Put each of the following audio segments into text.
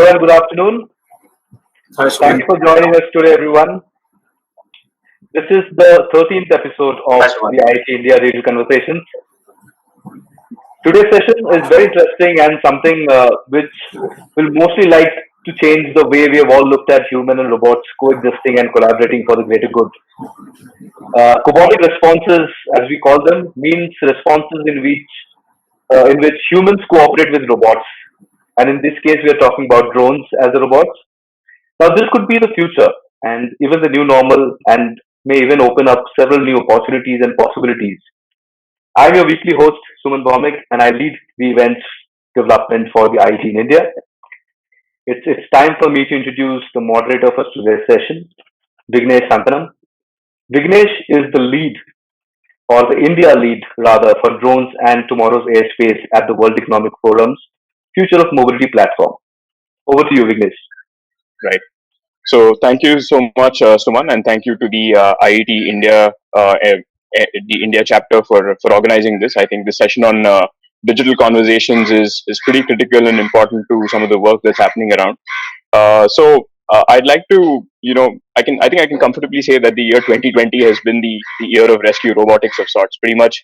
Hello and good afternoon. Hi, Thanks Suman. for joining us today, everyone. This is the 13th episode of Hi, Suman. the IET India Digital Conversations. Today's session is very interesting and something which will mostly like to change the way we have all looked at human and robots coexisting and collaborating for the greater good. Cobotic responses, as we call them, means responses in which humans cooperate with robots. And in this case, we are talking about drones as the robots. Now, this could be the future and even the new normal, and may even open up several new opportunities and possibilities. I'm your weekly host, Suman Bhaumik, and I lead the events development for the IT in India. It's time for me to introduce the moderator for today's session, Vignesh Santanam. Vignesh is the lead, or the India lead rather, for drones and tomorrow's airspace at the World Economic Forum's Future of Mobility platform. Over to you, Vignesh. Right. So thank you so much, Suman, and thank you to the IET India, the India chapter for organizing this. I think the session on digital conversations is pretty critical and important to some of the work that's happening around. I'd like to, I think I can comfortably say that the year 2020 has been the year of rescue robotics of sorts. Pretty much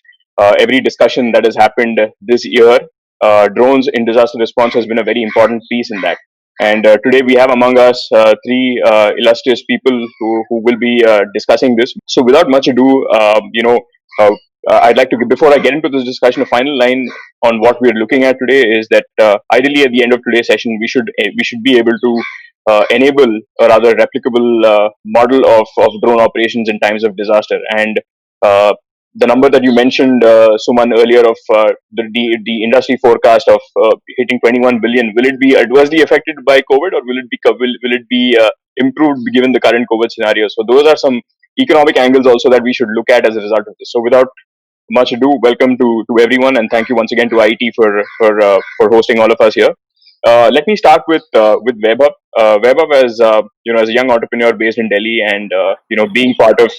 every discussion that has happened this year, drones in disaster response has been a very important piece in that. And today we have among us three illustrious people who will be discussing this. So without much ado, uh, I'd like to, before I get into this discussion, a final line on what we're looking at today is that ideally at the end of today's session, we should be able to enable a rather replicable model of drone operations in times of disaster. And the number that you mentioned, Suman, earlier of the industry forecast of hitting 21 billion, will it be adversely affected by COVID, or will it be improved given the current COVID scenario? So those are some economic angles also that we should look at as a result of this. So without much ado, welcome to everyone, and thank you once again to IET for hosting all of us here. Let me start with Vaibhav. Vaibhav, as a young entrepreneur based in Delhi, and being part of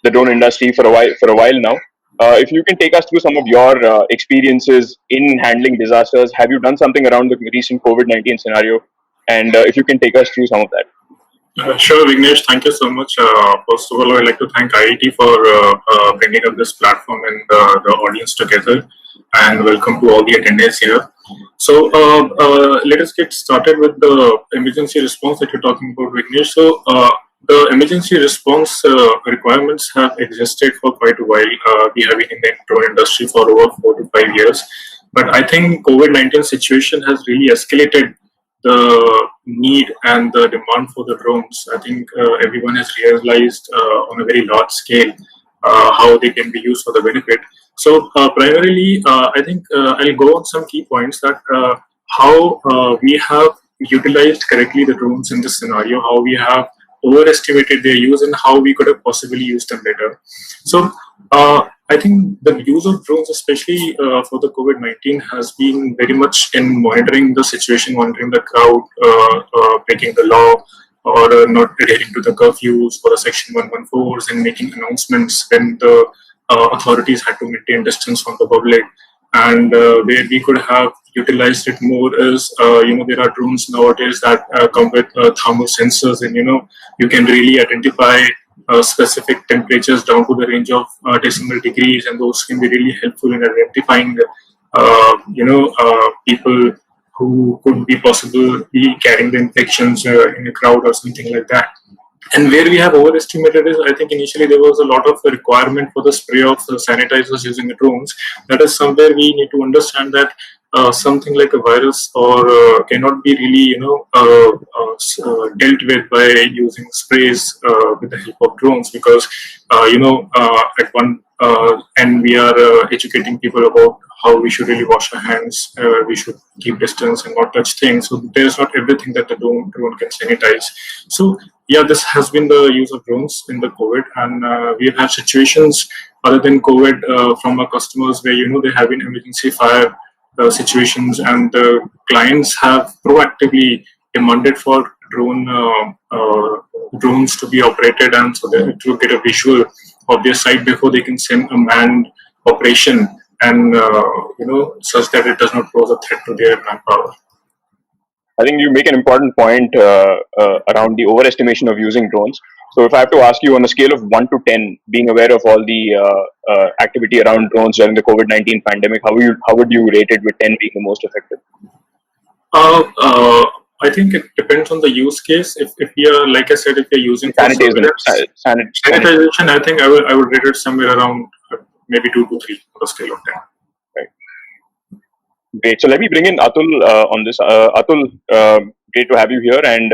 the drone industry for a while now. If you can take us through some of your experiences in handling disasters, have you done something around the recent COVID-19 scenario? And if you can take us through some of that. Sure, Vignesh. Thank you so much. First of all, I'd like to thank IET for bringing up this platform and the audience together, and welcome to all the attendees here. So, let us get started with the emergency response that you're talking about, Vignesh. So, the emergency response requirements have existed for quite a while. We have been in the drone industry for over 4 to 5 years, but I think COVID-19 situation has really escalated the need and the demand for the drones. I think everyone has realized on a very large scale how they can be used for the benefit. So primarily, I think I'll go on some key points that how we have utilized correctly the drones in this scenario, how we have overestimated their use, and how we could have possibly used them better. So I think the use of drones, especially for the COVID-19, has been very much in monitoring the situation, monitoring the crowd, breaking the law, or not adhering to the curfews for the Section 114s, and making announcements when the authorities had to maintain distance from the public. And where we could have utilized it more is, there are drones nowadays that come with thermal sensors, and you can really identify specific temperatures down to the range of decimal degrees, and those can be really helpful in identifying, people who could be possibly carrying the infections in a crowd or something like that. And where we have overestimated is, I think initially there was a lot of requirement for the spray of sanitizers using the drones. That is somewhere we need to understand that something like a virus or cannot be really, dealt with by using sprays with the help of drones, because, at one end we are educating people about how we should really wash our hands, we should keep distance and not touch things. So there's not everything that the drone can sanitize. So yeah, this has been the use of drones in the COVID, and we have had situations other than COVID from our customers where there have been emergency fire situations, and the clients have proactively demanded for drones to be operated, and so that to get a visual of their site before they can send a manned operation, and such that it does not pose a threat to their manpower. I think you make an important point around the overestimation of using drones. So, if I have to ask you on a scale of 1 to 10, being aware of all the activity around drones during the COVID-19 pandemic, how would you rate it, with 10 being the most effective? Uh, uh, I think it depends on the use case. If we are, like I said, if you're using for Sanitization, sanitization, I think I would rate it somewhere around maybe 2 to 3 on the scale of 10. right. Great. So let me bring in Atul on this. Atul, great to have you here. And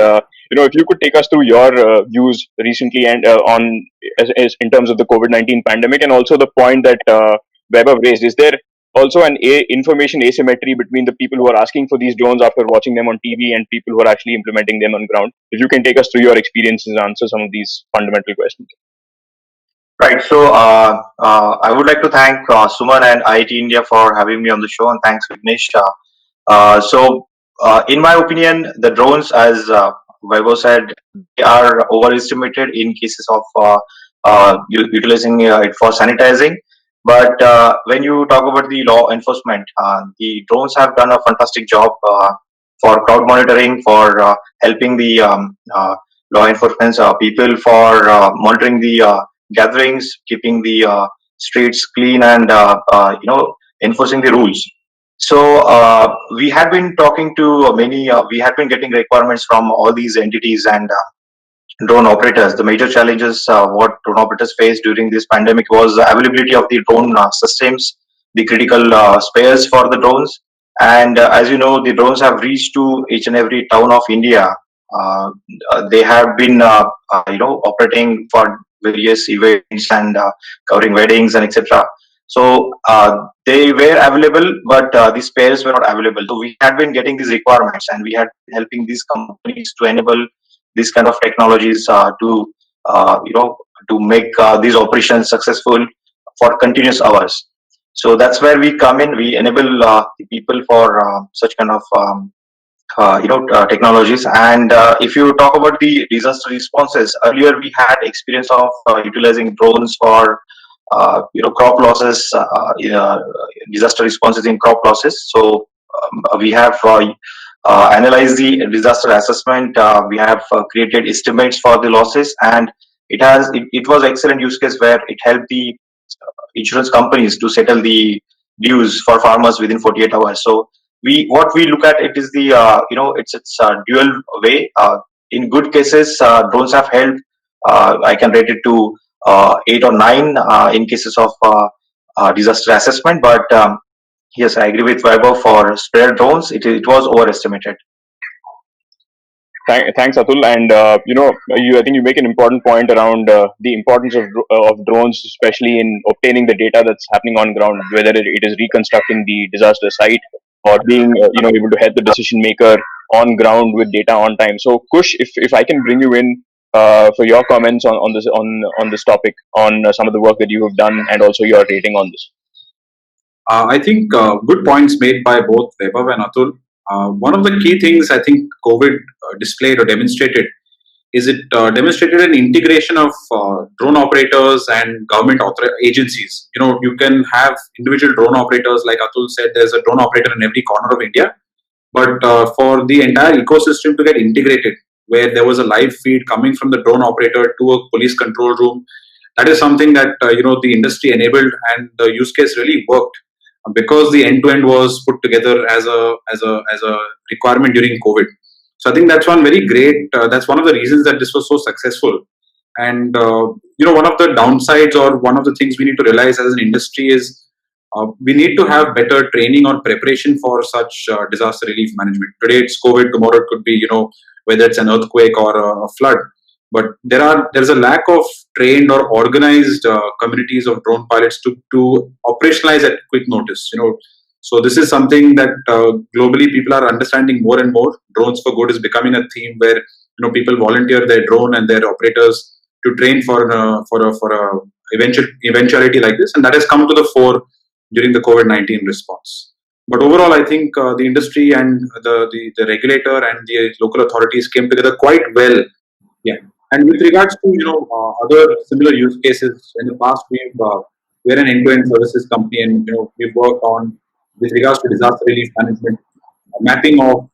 if you could take us through your views recently and on as in terms of the COVID-19 pandemic, and also the point that Weber raised. Is there also an information asymmetry between the people who are asking for these drones after watching them on TV and people who are actually implementing them on ground? If you can take us through your experiences and answer some of these fundamental questions. Right. So I would like to thank Suman and IET India for having me on the show, and thanks Vignesh. In my opinion, the drones, as Vaibhav said, they are overestimated in cases of utilizing it for sanitizing. But when you talk about the law enforcement, the drones have done a fantastic job for crowd monitoring, for helping the law enforcement people, for monitoring the gatherings, keeping the streets clean, and enforcing the rules. So we had been talking to we had been getting requirements from all these entities and drone operators. The major challenges what drone operators faced during this pandemic was the availability of the drone systems, the critical spares for the drones. And as you know, the drones have reached to each and every town of India. Uh, they have been, operating for various events and covering weddings and etc. So they were available, but the spares were not available. So we had been getting these requirements, and we had been helping these companies to enable these kind of technologies to make these operations successful for continuous hours. So that's where we come in. We enable the people for such kind of technologies. And if you talk about the disaster responses, earlier we had experience of utilizing drones for crop losses, disaster responses in crop losses. So we have analyzed the disaster assessment. We have created estimates for the losses, and it was excellent use case where it helped the insurance companies to settle the dues for farmers within 48 hours. So what we look at it is the it's a dual way. In good cases, drones have helped. I can rate it to 8 or 9 in cases of disaster assessment. But yes, I agree with Vaibhav for spare drones. It was overestimated. Thanks, Atul. And I think you make an important point around the importance of drones, especially in obtaining the data that's happening on ground, whether it is reconstructing the disaster site or being able to help the decision maker on ground with data on time. So, Kush, if I can bring you in for your comments on this topic, on some of the work that you have done, and also your rating on this. I think good points made by both Vaibhav and Atul. One of the key things I think COVID displayed or demonstrated is it demonstrated an integration of drone operators and government agencies. You can have individual drone operators, like Atul said, there's a drone operator in every corner of India. But for the entire ecosystem to get integrated, where there was a live feed coming from the drone operator to a police control room, that is something that the industry enabled, and the use case really worked because the end-to-end was put together as a requirement during COVID. So I think that's one very great. That's one of the reasons that this was so successful. And one of the downsides, or one of the things we need to realize as an industry is we need to have better training or preparation for such disaster relief management. Today it's COVID, tomorrow it could be whether it's an earthquake or a flood. But there's a lack of trained or organized communities of drone pilots to operationalize at quick notice. So this is something that globally people are understanding more and more. Drones for Good is becoming a theme where people volunteer their drone and their operators to train for a eventuality like this, and that has come to the fore during the COVID-19 response. But overall, I think the industry and the regulator and the local authorities came together quite well. Yeah. And with regards to other similar use cases, in the past we're an end-to-end services company, and we've worked on with regards to disaster relief management. mapping of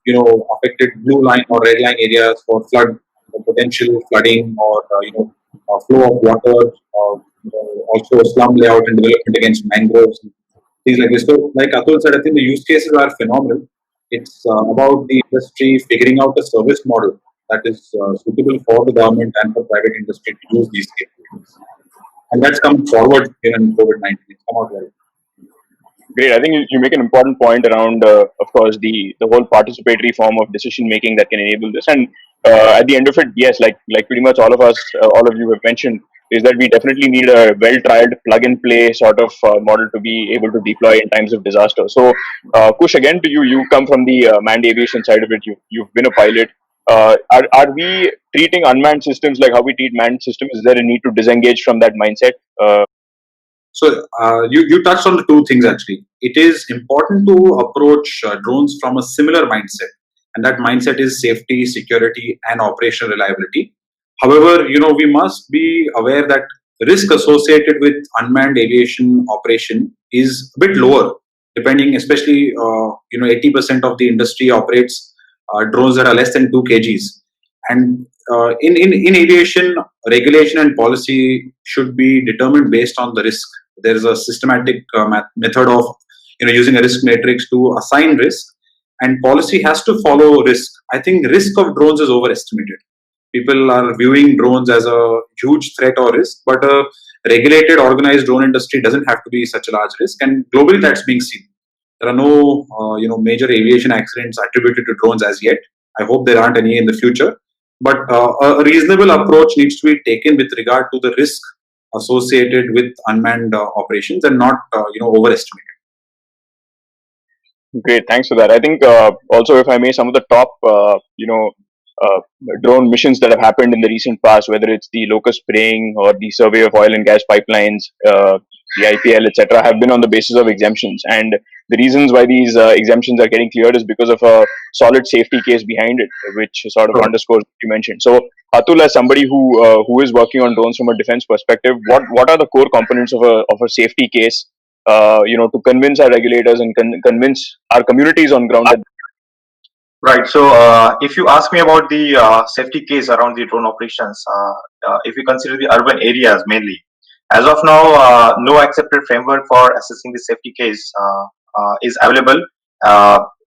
affected blue line or red line areas for flood, potential flooding or flow of water, also slum layout and development against mangroves, things like this. So, like Atul said, I think the use cases are phenomenal. It's about the industry figuring out a service model that is suitable for the government and for private industry to use these capabilities. And that's come forward in COVID-19. It's come out well. Great. I think you make an important point around, of course, the whole participatory form of decision making that can enable this. And at the end of it, yes, like pretty much all of us, all of you have mentioned, is that we definitely need a well-tried plug-and-play sort of model to be able to deploy in times of disaster. So, Kush, again to you. You come from the manned aviation side of it. You've been a pilot. Are we treating unmanned systems like how we treat manned systems? Is there a need to disengage from that mindset? So you touched on the two things actually. It is important to approach drones from a similar mindset, and that mindset is safety, security, and operational reliability. However, we must be aware that risk associated with unmanned aviation operation is a bit lower, depending, especially 80% of the industry operates drones that are less than 2 kgs, and in aviation, regulation and policy should be determined based on the risk. There is a systematic method of using a risk matrix to assign risk, and policy has to follow risk. I think risk of drones is overestimated. People are viewing drones as a huge threat or risk, but a regulated, organized drone industry doesn't have to be such a large risk, and globally that's being seen. There are no major aviation accidents attributed to drones as yet. I hope there aren't any in the future, but a reasonable approach needs to be taken with regard to the risk associated with unmanned operations and not overestimated. Great, thanks for that. I think also, if I may, some of the top, uh, drone missions that have happened in the recent past, whether it's the Locust spraying or the survey of oil and gas pipelines, the IPL, etc., have been on the basis of exemptions. And the reasons why these exemptions are getting cleared is because of a solid safety case behind it, which sort of underscores what you mentioned. So, Atul, as somebody who is working on drones from a defense perspective, what are the core components of a safety case? To convince our regulators and convince our communities on ground that. Right. So, if you ask me about the safety case around the drone operations, if we consider the urban areas mainly, as of now, no accepted framework for assessing the safety case is available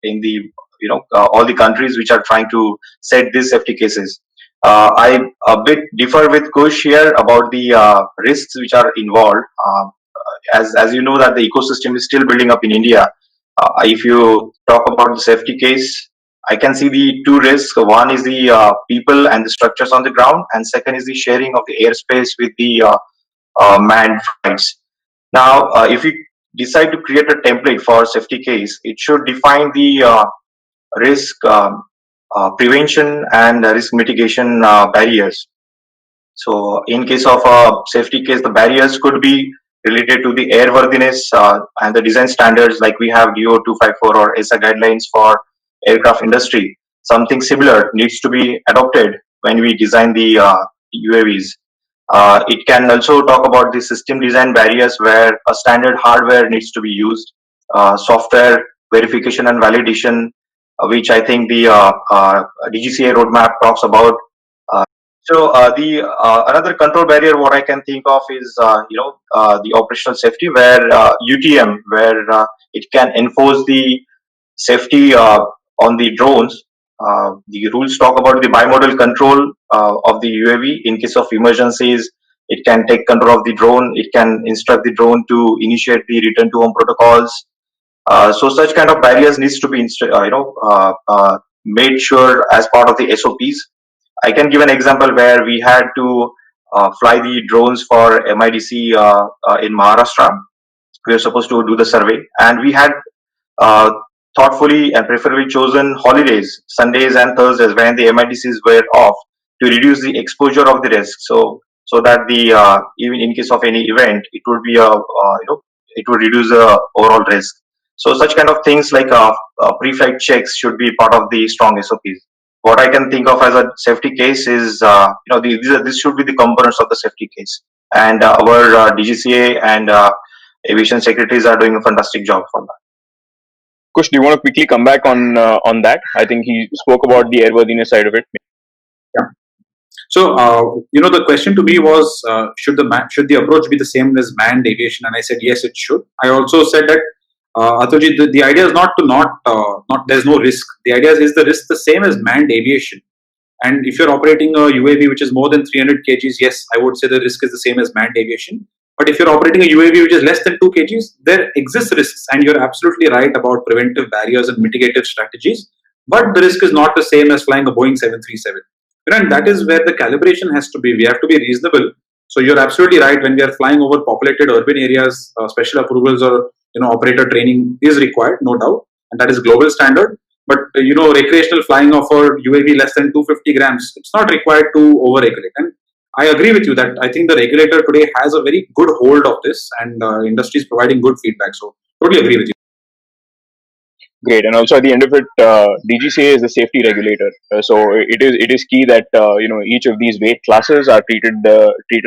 in the all the countries which are trying to set these safety cases. I a bit differ with Kush here about the risks which are involved. As you know that the ecosystem is still building up in India. If you talk about the safety case, I can see the two risks. One is the people and the structures on the ground, and second is the sharing of the airspace with the manned flights. Now, if you decide to create a template for safety case, it should define the risk prevention and risk mitigation barriers. So, in case of a safety case, the barriers could be related to the airworthiness and the design standards, like we have DO 254 or ESA guidelines for aircraft industry. Something similar needs to be adopted when we design the UAVs. It can also talk about the system design barriers where a standard hardware needs to be used, software verification and validation, which I think the DGCA roadmap talks about. The another control barrier what I can think of is the operational safety where UTM where it can enforce the safety on the drones. The rules talk about the bimodal control of the UAV in case of emergencies. It can take control of the drone. It can instruct the drone to initiate the return to home protocols. So such kind of barriers needs to be made sure as part of the SOPs. I can give an example where we had to fly the drones for MIDC in Maharashtra. We were supposed to do the survey, and we had uh, thoughtfully and preferably chosen holidays, Sundays and Thursdays when the MIDCs were off to reduce the exposure of the risk. So that the even in case of any event, it would be it would reduce the overall risk. So such kind of things like pre-flight checks should be part of the strong SOPs. What I can think of as a safety case is this should be the components of the safety case, and our DGCA and aviation secretaries are doing a fantastic job for that. Kush, do you want to quickly come back on that? I think he spoke about the airworthiness side of it. Yeah. So, the question to me was, should the approach be the same as manned aviation? And I said yes, it should. I also said that Atulji, the idea is not there's no risk. The idea is the risk the same as manned aviation? And if you're operating a UAV which is more than 300 kgs, yes, I would say the risk is the same as manned aviation. But if you're operating a UAV which is less than 2 kgs, there exists risks, and you're absolutely right about preventive barriers and mitigative strategies. But the risk is not the same as flying a Boeing 737. And that is where the calibration has to be. We have to be reasonable. So you're absolutely right. When we are flying over populated urban areas, special approvals or operator training is required, no doubt, and that is global standard. But recreational flying of a UAV less than 250 grams, it's not required to over-regulate. And I agree with you that I think the regulator today has a very good hold of this, and industry is providing good feedback. So totally agree with you. Great, and also at the end of it, DGCA is the safety regulator. So it is key that each of these weight classes are treated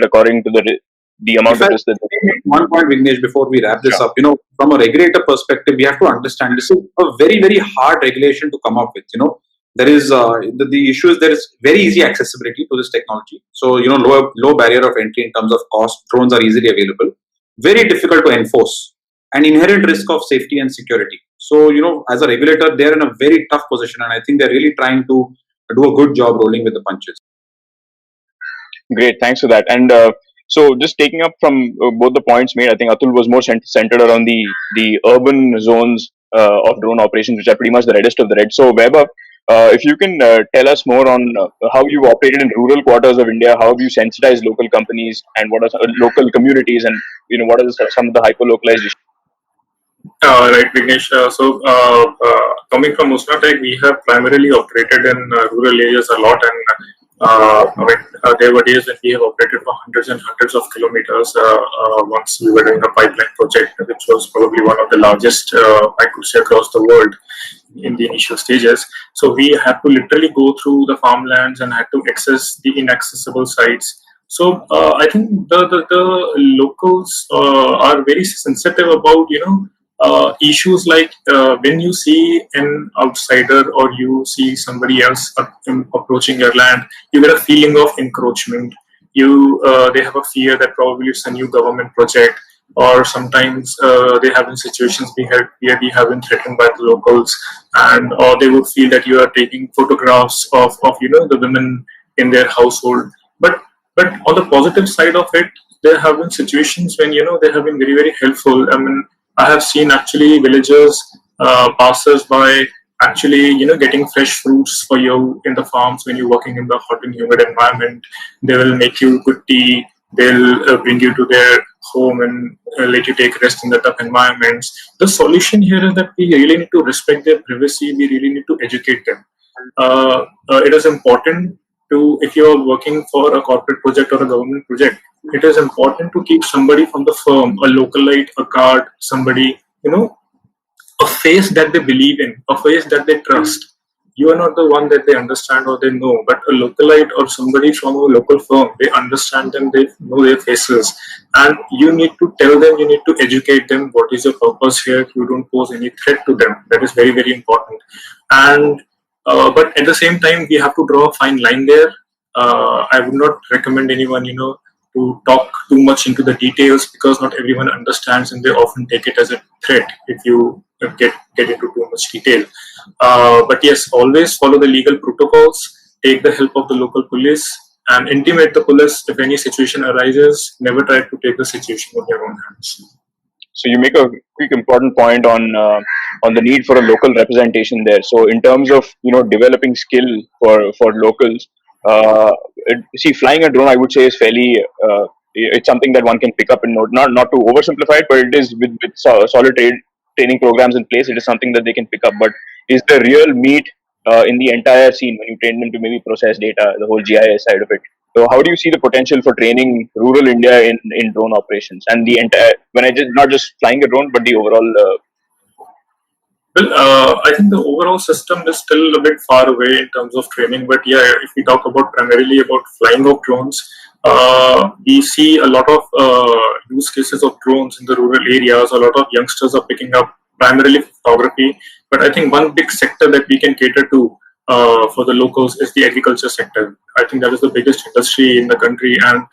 according to the amount of risk that they take. One point, Vignesh, before we wrap this Sure. up, from a regulator perspective, we have to understand this is a very, very hard regulation to come up with. There is the issue is there is very easy accessibility to this technology. So low barrier of entry in terms of cost. Drones are easily available. Very difficult to enforce, and inherent risk of safety and security. So as a regulator, they're in a very tough position, and I think they're really trying to do a good job rolling with the punches. Great, thanks for that. And so, just taking up from both the points made, I think Atul was more centered around the urban zones of drone operations, which are pretty much the reddest of the red. So, Weber, if you can tell us more on how you operated in rural quarters of India, how have you sensitized local companies, and what are local communities, and what are some of the hyper localized issues? Right, Vignesh. Coming from Usnatech, we have primarily operated in rural areas a lot, and there were days when we have operated for hundreds and hundreds of kilometers. Once we were doing a pipeline project, which was probably one of the largest, I could say, across the world in the initial stages. So we had to literally go through the farmlands and had to access the inaccessible sites. So I think the locals are very sensitive about issues like when you see an outsider or you see somebody else approaching your land, you get a feeling of encroachment. They have a fear that probably it's a new government project, or sometimes they have in situations where we have been threatened by the locals, and or they would feel that you are taking photographs of the women in their household. But on the positive side of it, there have been situations when they have been very, very helpful. I mean, I have seen actually villagers, passers by, actually getting fresh fruits for you in the farms when you're working in the hot and humid environment. They will make you good tea. They'll bring you to their home and let you take rest in the tough environments. The solution here is that we really need to respect their privacy. We really need to educate them. It is important to, if you are working for a corporate project or a government project, it is important to keep somebody from the firm, a localite, a guard, somebody, a face that they believe in, a face that they trust. You are not the one that they understand or they know, but a localite or somebody from a local firm, they understand them, they know their faces. And you need to tell them, you need to educate them what is your purpose here. You don't pose any threat to them. That is very, very important. And but at the same time, we have to draw a fine line there. I would not recommend anyone, to talk too much into the details, because not everyone understands and they often take it as a threat if you get into too much detail. But yes, always follow the legal protocols, take the help of the local police, and intimate the police if any situation arises. Never try to take the situation in your own hands. So you make a quick important point on the need for a local representation there. So in terms of developing skill for locals, see, flying a drone, I would say, is fairly it's something that one can pick up and not to oversimplify it, but it is with solid training programs in place. It is something that they can pick up. But is the real meat in the entire scene when you train them to maybe process data, the whole GIS side of it? So how do you see the potential for training rural India in drone operations and the entire, when I just not just flying a drone, but the overall? Well, I think the overall system is still a bit far away in terms of training. But yeah, if we talk about primarily about flying of drones, we see a lot of use cases of drones in the rural areas. A lot of youngsters are picking up primarily photography. But I think one big sector that we can cater to for the locals is the agriculture sector. I think that is the biggest industry in the country, and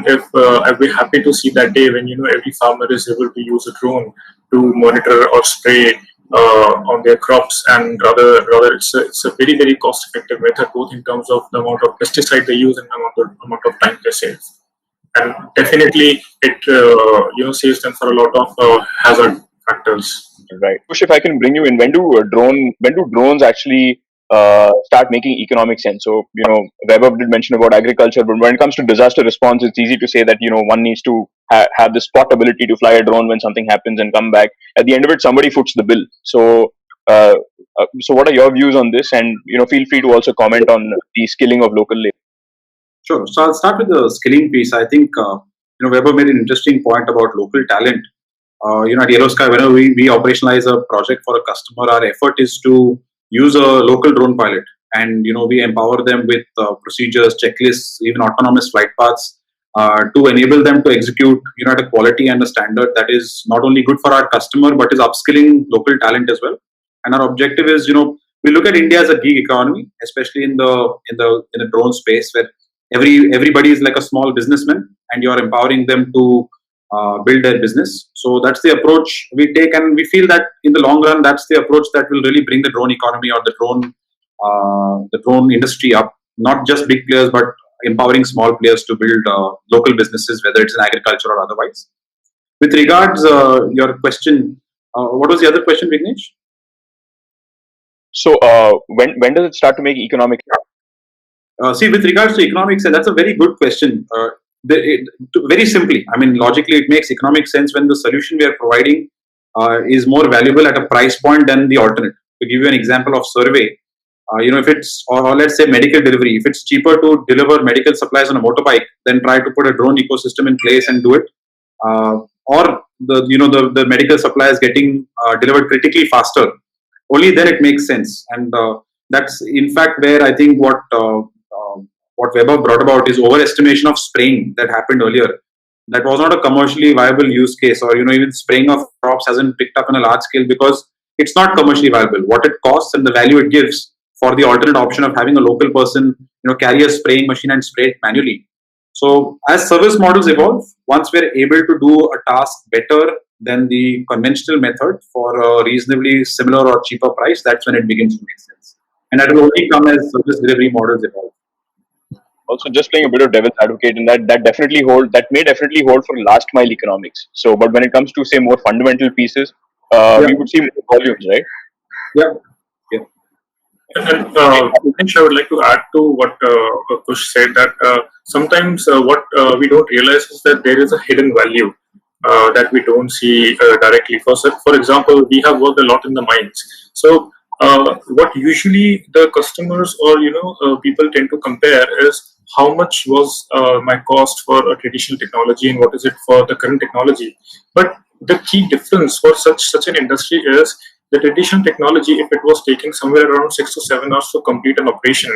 if I'd be happy to see that day when every farmer is able to use a drone to monitor or spray on their crops, and rather it's a very cost effective method, both in terms of the amount of pesticide they use and the amount of time they save, and definitely it saves them for a lot of hazard factors. Right. Push, if I can bring you in, when do drones actually start making economic sense? So, Weber did mention about agriculture, but when it comes to disaster response, it's easy to say that, one needs to have the spot ability to fly a drone when something happens and come back. At the end of it, somebody foots the bill. So, so what are your views on this? And, feel free to also comment on the skilling of local labor. Sure. So I'll start with the skilling piece. I think Weber made an interesting point about local talent. At Yellow Sky, whenever we operationalize a project for a customer, our effort is to use a local drone pilot, and we empower them with procedures, checklists, even autonomous flight paths to enable them to execute at a quality and a standard that is not only good for our customer but is upskilling local talent as well. And our objective is we look at India as a gig economy, especially in the drone space, where everybody is like a small businessman, and you are empowering them to build their business. So that's the approach we take, and we feel that in the long run, that's the approach that will really bring the drone economy or the drone industry up. Not just big players, but empowering small players to build local businesses, whether it's in agriculture or otherwise. With regards your question, what was the other question, Vignesh? So, when does it start to make economic sense? See, with regards to economics, and that's a very good question. Very simply, I mean, logically, it makes economic sense when the solution we are providing is more valuable at a price point than the alternate. To give you an example of survey, if it's, or let's say medical delivery, if it's cheaper to deliver medical supplies on a motorbike than try to put a drone ecosystem in place and do it, or the medical supplies getting delivered critically faster, only then it makes sense. And that's in fact where I think what Weber brought about is overestimation of spraying that happened earlier. That was not a commercially viable use case, or even spraying of crops hasn't picked up on a large scale because it's not commercially viable. What it costs and the value it gives for the alternate option of having a local person carry a spraying machine and spray it manually. So as service models evolve, once we're able to do a task better than the conventional method for a reasonably similar or cheaper price, that's when it begins to make sense. And that will only come as service delivery models evolve. Also, just playing a bit of devil's advocate, and that may definitely hold for last mile economics. So, but when it comes to say more fundamental pieces, we would see more volumes, right? Yeah. And I would like to add to what Kush said, that sometimes what we don't realize is that there is a hidden value that we don't see directly. For example, we have worked a lot in the mines. So what usually the customers or people tend to compare is how much was my cost for a traditional technology and what is it for the current technology. But the key difference for such an industry is the traditional technology. If it was taking somewhere around 6 to 7 hours to complete an operation,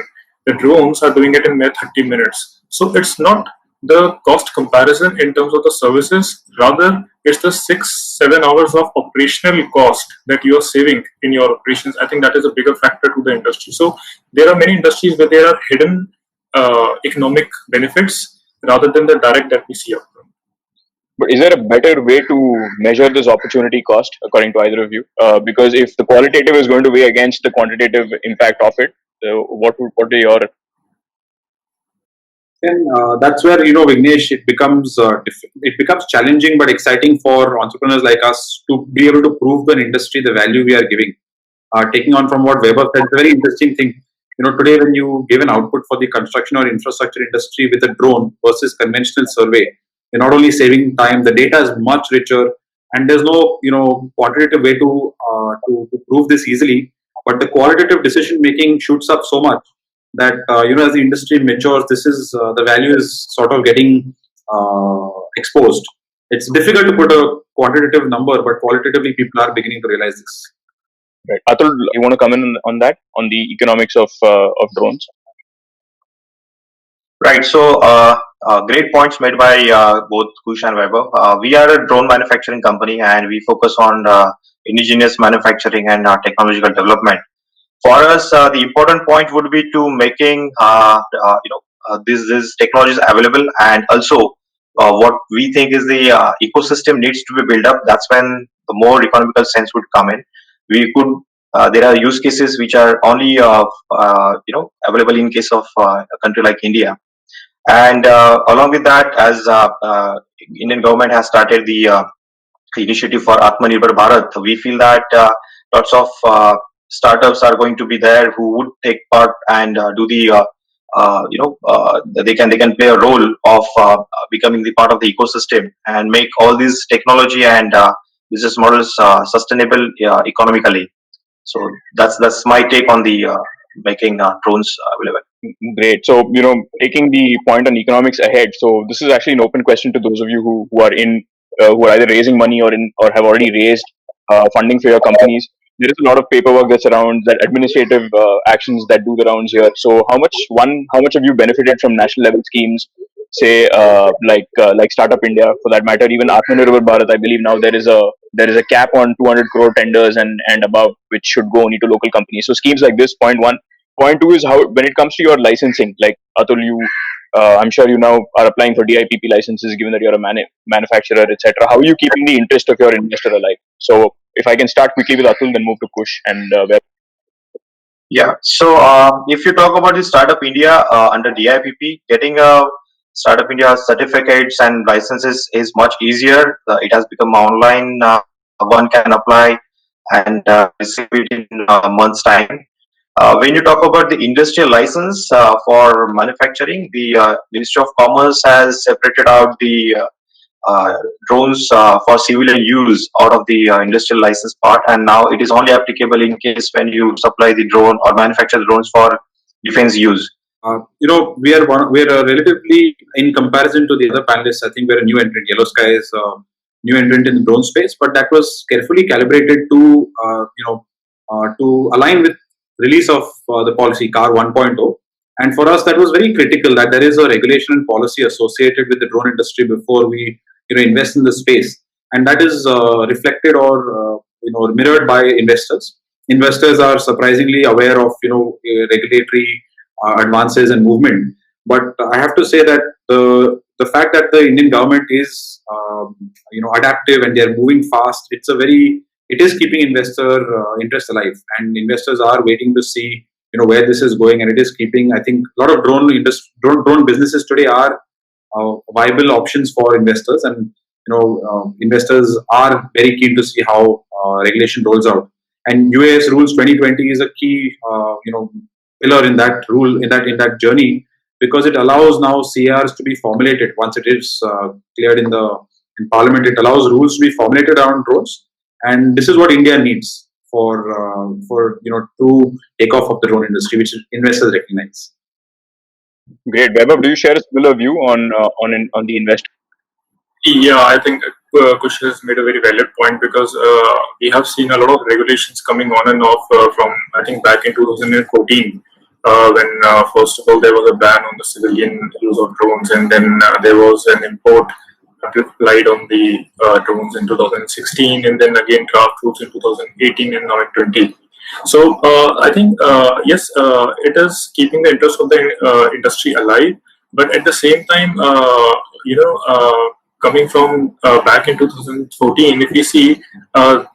the drones are doing it in mere 30 minutes. So it's not the cost comparison in terms of the services, rather it's the 6-7 hours of operational cost that you are saving in your operations. I think that is a bigger factor to the industry. So there are many industries where there are hidden economic benefits rather than the direct that we see upfront. But is there a better way to measure this opportunity cost, according to either of you? Because if the qualitative is going to weigh against the quantitative impact of it, what are your? Then that's where Vignesh, it becomes challenging but exciting for entrepreneurs like us to be able to prove to an industry the value we are giving. Taking on from what Weber said, it's a very interesting thing. Today when you give an output for the construction or infrastructure industry with a drone versus conventional survey, you're not only saving time, the data is much richer, and there's no quantitative way to prove this easily. But the qualitative decision making shoots up so much that as the industry matures, this is the value is sort of getting exposed. It's difficult to put a quantitative number, but qualitatively people are beginning to realize this. Right. Atul, you want to come in on that, on the economics of drones? Right. So, great points made by both Kush and Weber. We are a drone manufacturing company, and we focus on indigenous manufacturing and technological development. For us, the important point would be to making these technologies available, and also what we think is the ecosystem needs to be built up. That's when the more economical sense would come in. We could there are use cases which are only available in case of a country like India, and along with that, as Indian government has started the initiative for Atmanirbhar Bharat, we feel that lots of startups are going to be there who would take part and do the they can play a role of becoming the part of the ecosystem and make all these technology and business models sustainable economically. So that's my take on the making drones available. Great. So, taking the point on economics ahead. So, this is actually an open question to those of you who are who are either raising money or have already raised funding for your companies. There is a lot of paperwork that's around, that administrative actions that do the rounds here. So, how much have you benefited from national level schemes? Say, like Startup India, for that matter, even Atmanirbhar Bharat. I believe now there is a cap on 200 crore tenders and above, which should go only to local companies. So schemes like this, point one. Point two is, how, when it comes to your licensing, like Atul, I'm sure you now are applying for DIPP licenses, given that you're a manufacturer, etc. How are you keeping the interest of your investor alive? So, if I can start quickly with Atul, then move to Kush and Yeah. So if you talk about the Startup India under DIPP, getting a Startup India certificates and licenses is much easier. It has become online. One can apply and receive it in a month's time. When you talk about the industrial license for manufacturing, the Ministry of Commerce has separated out the drones for civilian use out of the industrial license part, and now it is only applicable in case when you supply the drone or manufacture the drones for defense use. We are relatively, in comparison to the other panelists, I think we're a new entrant. Yellow Sky is new entrant in the drone space, but that was carefully calibrated to align with release of the policy CAR 1.0. And for us, that was very critical that there is a regulation and policy associated with the drone industry before we invest in the space, and that is reflected or mirrored by investors. Investors are surprisingly aware of regulatory advances and movement. But I have to say that the fact that the Indian government is adaptive and they are moving fast, it is keeping investor interest alive, and investors are waiting to see where this is going, and it is keeping. I think a lot of drone businesses today are viable options for investors, and investors are very keen to see how regulation rolls out. And Uas Rules 2020 is a key pillar in that in that journey, because it allows now CRs to be formulated once it is cleared in Parliament. It allows rules to be formulated around drones, and this is what India needs for true takeoff of the drone industry, which investors recognize. Great. Vaibhav, do you share a similar view on the investment? Yeah, I think Kush has made a very valid point, because we have seen a lot of regulations coming on and off from, I think, back in 2014, when first of all there was a ban on the civilian use of drones, and then there was an import applied on the drones in 2016, and then again draft rules in 2018 and now in 20. So I think yes, it is keeping the interest of the industry alive, but at the same time, coming from back in 2014, if you see,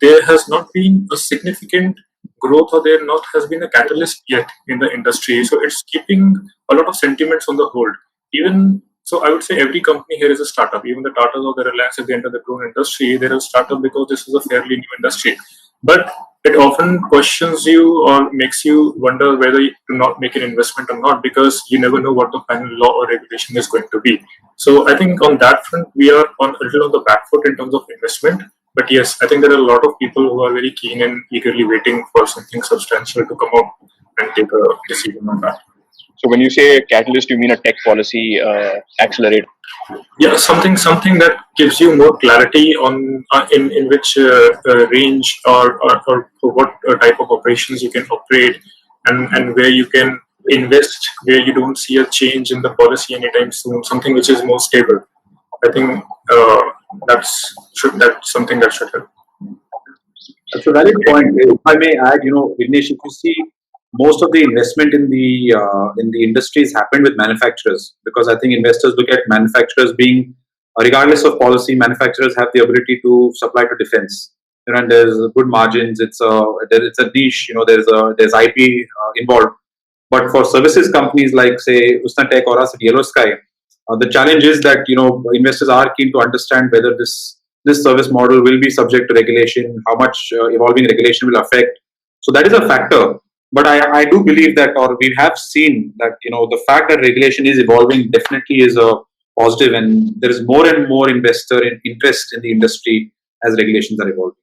there has not been a significant growth, or there not has been a catalyst yet in the industry. So it's keeping a lot of sentiments on the hold. Even so, I would say every company here is a startup. Even the Tatas or the Reliance, if they enter the drone industry, they're a startup because this is a fairly new industry. But it often questions you or makes you wonder whether to not make an investment or not, because you never know what the final law or regulation is going to be. So I think on that front, we are a little on the back foot in terms of investment. But yes, I think there are a lot of people who are very keen and eagerly waiting for something substantial to come up and take a decision on that. So when you say catalyst, you mean a tech policy accelerator? Yeah, something that gives you more clarity on in which range or what type of operations you can operate, and where you can invest, where you don't see a change in the policy anytime soon. Something which is more stable. I think that's something that should help. That's a valid point. If I may add, Vignesh, if you see, most of the investment in the industries happened with manufacturers, because I think investors look at manufacturers being, regardless of policy, manufacturers have the ability to supply to defense. And there's good margins. It's a niche. There's IP involved. But for services companies like, say, Usna Tech or us at Yellow Sky, the challenge is that investors are keen to understand whether this service model will be subject to regulation, how much evolving regulation will affect. So that is a factor. But I do believe that, or we have seen that, the fact that regulation is evolving definitely is a positive, and there is more and more interest in the industry as regulations are evolving.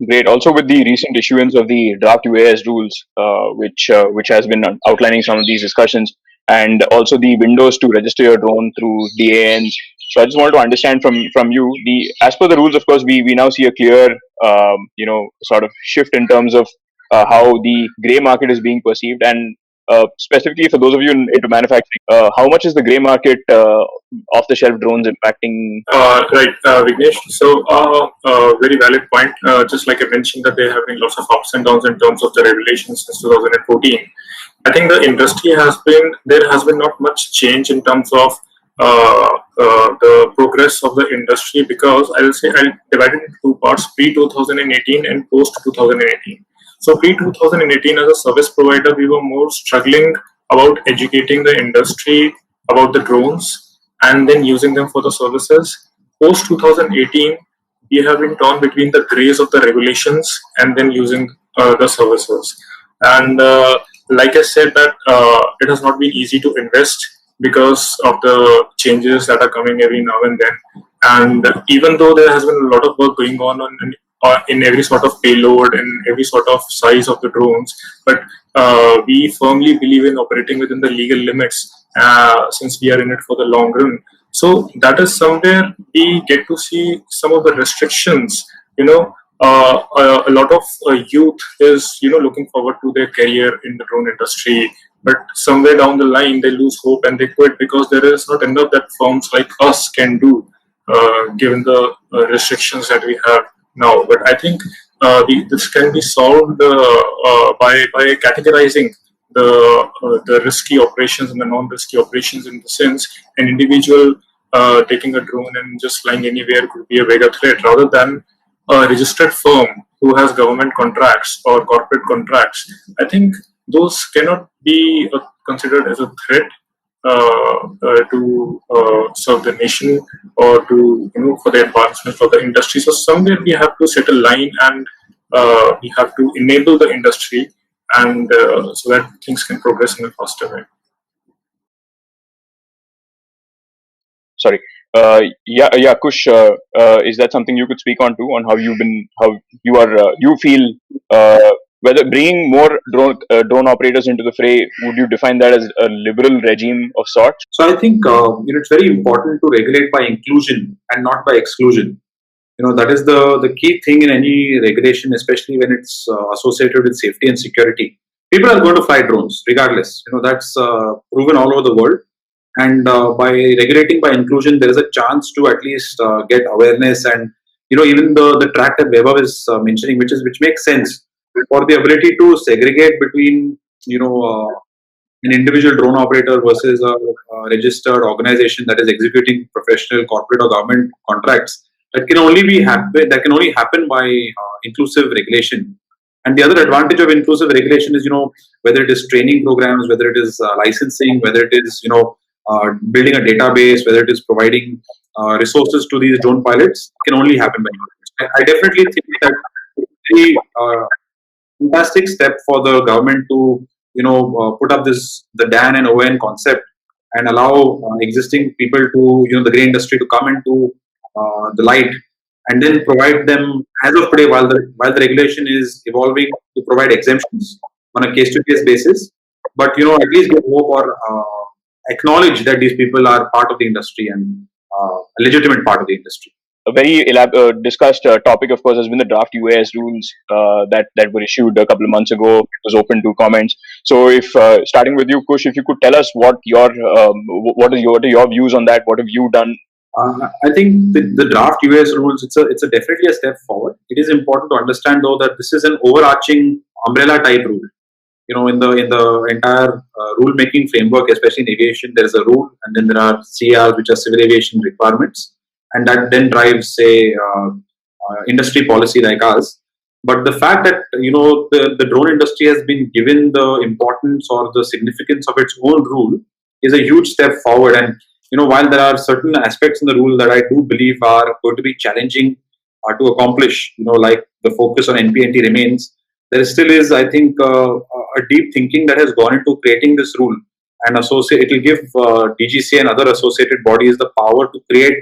Great. Also, with the recent issuance of the draft Uas rules, which has been outlining some of these discussions, and also the windows to register your drone through DANs. So, I just wanted to understand from you, the as per the rules, of course, we now see a clear sort of shift in terms of how the gray market is being perceived, and specifically for those of you into manufacturing, how much is the gray market off the shelf drones impacting? Right, Vignesh. So, very valid point. Just like I mentioned, that there have been lots of ups and downs in terms of the regulations since 2014. I think there has been not much change in terms of the progress of the industry, because I'll divide it into two parts: pre 2018 and post 2018. So, pre 2018, as a service provider, we were more struggling about educating the industry about the drones and then using them for the services. Post 2018, we have been torn between the grays of the regulations and then using the services. And like I said, that it has not been easy to invest because of the changes that are coming every now and then. And even though there has been a lot of work going on in every sort of payload and every sort of size of the drones, but we firmly believe in operating within the legal limits, since we are in it for the long run. So that is somewhere we get to see some of the restrictions. A lot of youth is looking forward to their career in the drone industry, but somewhere down the line they lose hope and they quit because there is not enough that firms like us can do, given the restrictions that we have now. But I think this can be solved by categorizing the risky operations and the non-risky operations, in the sense an individual taking a drone and just flying anywhere could be a bigger threat, rather than a registered firm who has government contracts or corporate contracts. I think those cannot be considered as a threat to serve the nation, or to for the advancement of the industry. So somewhere we have to set a line, and we have to enable the industry, and so that things can progress in a faster way. Sorry. Yeah, Kush. Is that something you could speak on too? On how you feel whether bringing more drone operators into the fray, would you define that as a liberal regime of sorts? So I think it's very important to regulate by inclusion and not by exclusion. That is the key thing in any regulation, especially when it's associated with safety and security. People are going to fly drones regardless. That's proven all over the world. And by regulating by inclusion, there is a chance to at least get awareness, and even the track that Vaibhav is mentioning, which makes sense, for the ability to segregate between an individual drone operator versus a registered organization that is executing professional, corporate, or government contracts. That can only happen by inclusive regulation. And the other advantage of inclusive regulation is, whether it is training programs, whether it is licensing, whether it is building a database, whether it is providing resources to these drone pilots, can only happen by inclusion. I definitely think that it's a fantastic step for the government to put up the DAN and ON concept, and allow existing people to the grey industry to come into the light, and then provide them, as of today, while the regulation is evolving, to provide exemptions on a case to case basis, but at least give hope, or acknowledge that these people are part of the industry, and a legitimate part of the industry. A very discussed topic, of course, has been the draft Uas rules that were issued a couple of months ago. It was open to comments. So, if starting with you, Kush, if you could tell us what are your views on that? What have you done I think the draft US rules, it's a definitely a step forward. It is important to understand though that this is an overarching umbrella type rule. In the entire rule making framework, especially in aviation, there is a rule, and then there are CRs, which are civil aviation requirements, and that then drives, say, industry policy like ours. But the fact that the drone industry has been given the importance or the significance of its own rule is a huge step forward. And while there are certain aspects in the rule that I do believe are going to be challenging to accomplish, like the focus on NPNT remains, there still is, I think, a deep thinking that has gone into creating this rule, and it will give DGCA and other associated bodies the power to create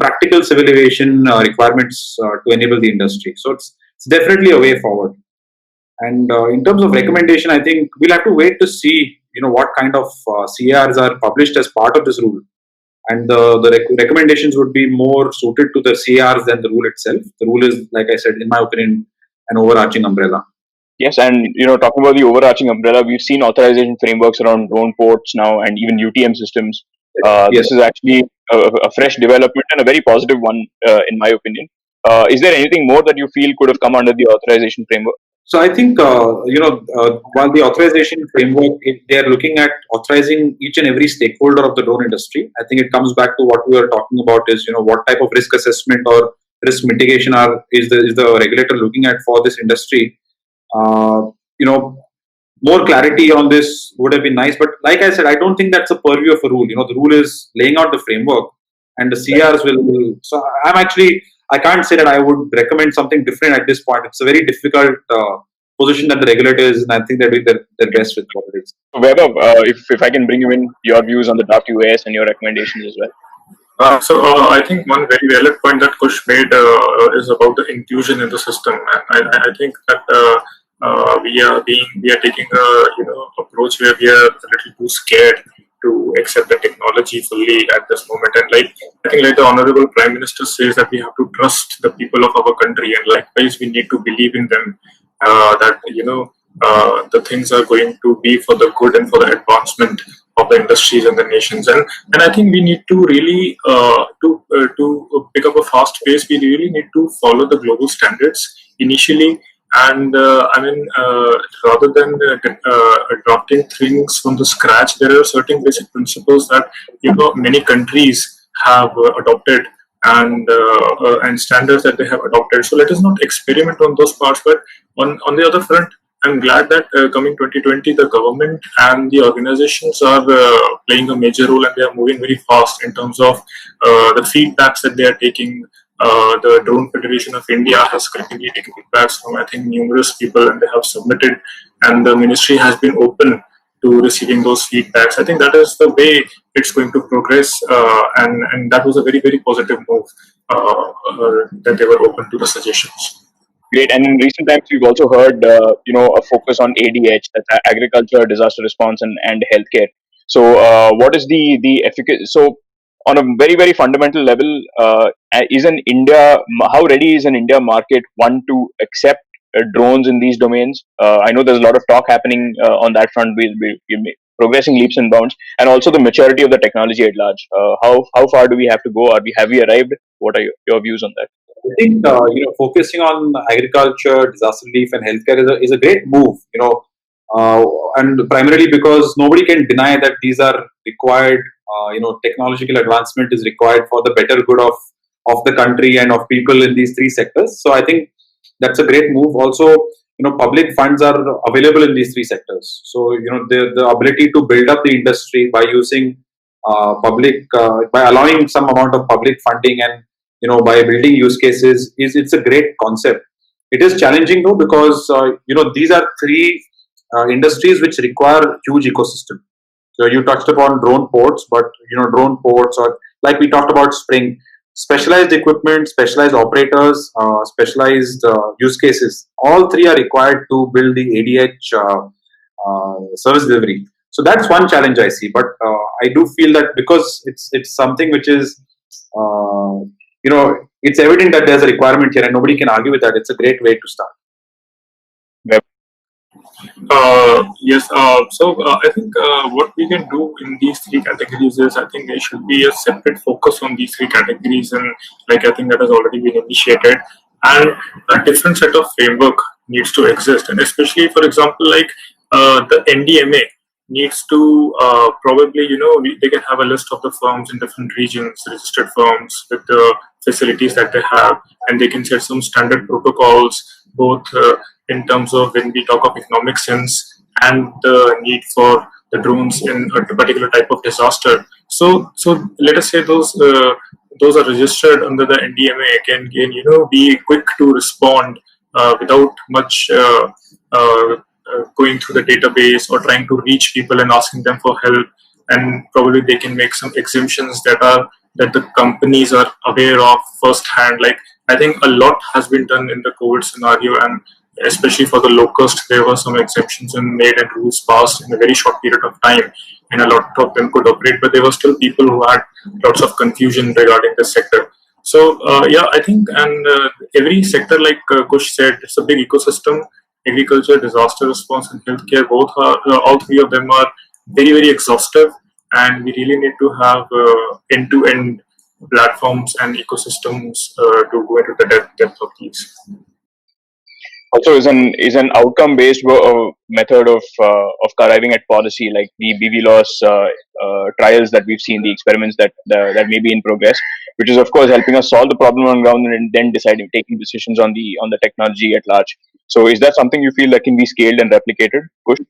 practical civil aviation requirements to enable the industry. So it's definitely a way forward. And in terms of recommendation, I think we'll have to wait to see what kind of CARs are published as part of this rule, and the recommendations would be more suited to the CARs than the rule itself. The rule is, like I said, in my opinion, an overarching umbrella. Yes, and talking about the overarching umbrella, we've seen authorization frameworks around drone ports now, and even UTM systems. Yes. This is actually a fresh development and a very positive one, in my opinion. Is there anything more that you feel could have come under the authorization framework? So I think while the authorization framework, they are looking at authorizing each and every stakeholder of the drone industry. I think it comes back to what we were talking about is what type of risk assessment or risk mitigation is the regulator looking at for this industry. Uh, you know, More clarity on this would have been nice, but like I said, I don't think that's a purview of a rule. The rule is laying out the framework, and the CRs will. So I can't say that I would recommend something different at this point. It's a very difficult position that the regulator is, and I think they're doing their best with what it is. Weber, if I can bring you in your views on the draft UAS and your recommendations as well. I think one very valid point that Kush made is about the inclusion in the system, and I think that we are taking a approach where we are a little too scared to accept the technology fully at this moment. And I think like the Honorable Prime Minister says that we have to trust the people of our country, and likewise we need to believe in them that the things are going to be for the good and for the advancement of the industries and the nations. And I think we need to really to pick up a fast pace. We really need to follow the global standards initially. And rather than adopting things from the scratch, there are certain basic principles that many countries have adopted, and standards that they have adopted. So let us not experiment on those parts. But on the other front, I'm glad that coming 2020, the government and the organizations are playing a major role, and they are moving very fast in terms of the feedbacks that they are taking. The Drone Federation of India has currently taken feedbacks from, I think, numerous people, and they have submitted, and the ministry has been open to receiving those feedbacks. I think that is the way it's going to progress, and that was a very, very positive move that they were open to the suggestions. Great. And in recent times, we've also heard, a focus on ADH, that's agriculture, disaster response, and healthcare. So, what is the efficacy? So, on a very, very fundamental level, how ready is an India market, one, to accept drones in these domains? I know there's a lot of talk happening on that front. We're progressing leaps and bounds, and also the maturity of the technology at large. How far do we have to go? Have we arrived? What are your views on that? I think focusing on agriculture, disaster relief, and healthcare is a great move. And primarily because nobody can deny that these are required. Technological advancement is required for the better good of the country and of people in these three sectors. So I think that's a great move. Also, public funds are available in these three sectors. So the ability to build up the industry by using by allowing some amount of public funding and by building use cases it's a great concept. It is challenging though because these are three industries which require huge ecosystem. So you touched upon drone ports, but drone ports, or like we talked about Spring, specialized equipment, specialized operators, specialized use cases. All three are required to build the ADH service delivery. So that's one challenge I see. But I do feel that because it's something which is it's evident that there's a requirement here, and nobody can argue with that. It's a great way to start. Yes. I think what we can do in these three categories is I think there should be a separate focus on these three categories, and like I think that has already been initiated, and a different set of framework needs to exist, and especially for example like the NDMA needs to probably they can have a list of the firms in different regions, registered firms with the facilities that they have, and they can set some standard protocols both. In terms of when we talk of economic sense and the need for the drones in a particular type of disaster. So let us say those are registered under the NDMA can be quick to respond without much going through the database or trying to reach people and asking them for help, and probably they can make some exemptions that the companies are aware of firsthand. Like I think a lot has been done in the COVID scenario, and especially for the Locust, there were some exemptions and made and rules passed in a very short period of time, and a lot of them could operate. But there were still people who had lots of confusion regarding the sector. So yeah, I think, and every sector, like Kush said, it's a big ecosystem. Agriculture, disaster response, and healthcare, both are all three of them are very exhaustive, and we really need to have end-to-end platforms and ecosystems to go into the depth of these. Also, is an outcome based method of arriving at policy, like the BB-loss trials that we've seen, the experiments that may be in progress, which is of course helping us solve the problem on ground and then deciding taking decisions on the technology at large. So, is that something you feel that can be scaled and replicated? Kush?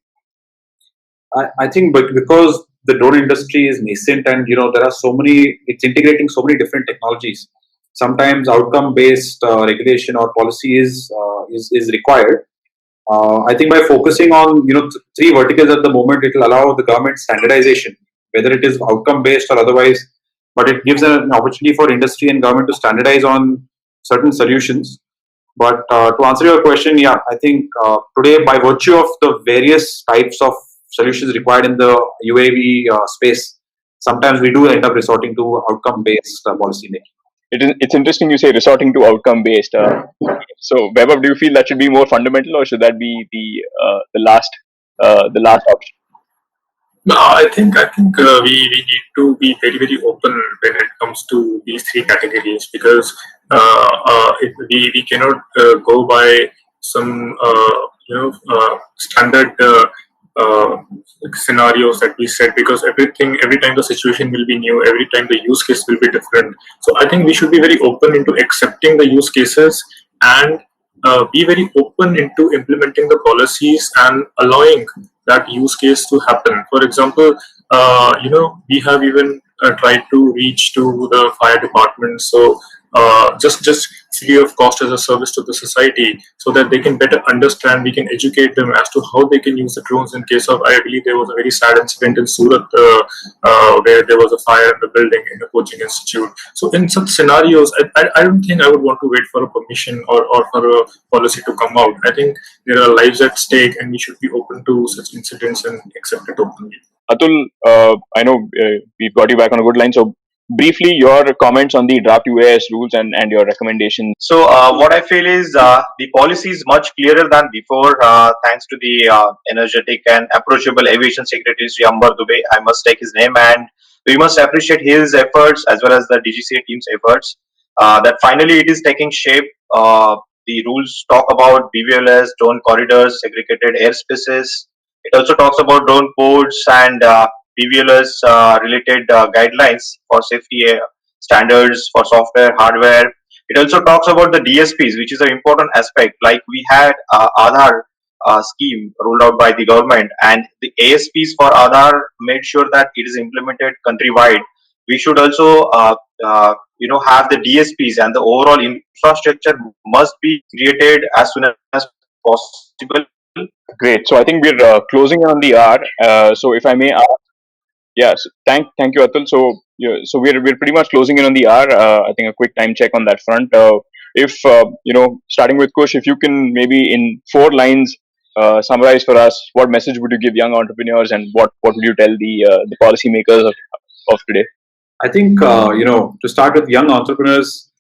I think, but because the drone industry is nascent, and there are it's integrating so many different technologies. Sometimes outcome-based regulation or policy is required. I think by focusing on three verticals at the moment, it will allow the government standardization, whether it is outcome-based or otherwise. But it gives an opportunity for industry and government to standardize on certain solutions. But to answer your question, yeah, I think today, by virtue of the various types of solutions required in the UAV space, sometimes we do end up resorting to outcome-based policy making. It's interesting you say resorting to outcome based. So, Weber, do you feel that should be more fundamental, or should that be the last option? No, I think we need to be very open when it comes to these three categories, because we cannot go by some standard uh, scenarios that we set, because every time the situation will be new, every time the use case will be different. So I think we should be very open into accepting the use cases, and be very open into implementing the policies and allowing that use case to happen. For example, we have even tried to reach to the fire department, so just free of cost as a service to the society, so that they can better understand. We can educate them as to how they can use the drones in case of. I believe there was a very sad incident in Surat where there was a fire in the building in a coaching institute. So in such scenarios, I don't think I would want to wait for a permission or for a policy to come out. I think there are lives at stake, and we should be open to such incidents and accept it openly. Atul, I know we've got you back on a good line. So, briefly, your comments on the draft UAS rules and your recommendations. So what I feel is the policy is much clearer than before, thanks to the energetic and approachable aviation secretary Sri Ambar Dubey. I must take his name, and we must appreciate his efforts as well as the DGCA team's efforts. That finally it is taking shape. The rules talk about BVLS, drone corridors, segregated airspaces. It also talks about drone ports and BVLS related guidelines for safety standards for software, hardware. It also talks about the DSPs, which is an important aspect. Like we had Aadhaar scheme rolled out by the government, and the ASPs for Aadhaar made sure that it is implemented countrywide. We should also, have the DSPs, and the overall infrastructure must be created as soon as possible. Great. So, I think we're closing in on the hour. So, if I may ask, yes, thank you, Atul. So, yeah, so we're pretty much closing in on the hour. I think a quick time check on that front. If starting with Kush, if you can maybe in 4 lines summarize for us, what message would you give young entrepreneurs, and what would you tell the policymakers of today? I think to start with young entrepreneurs,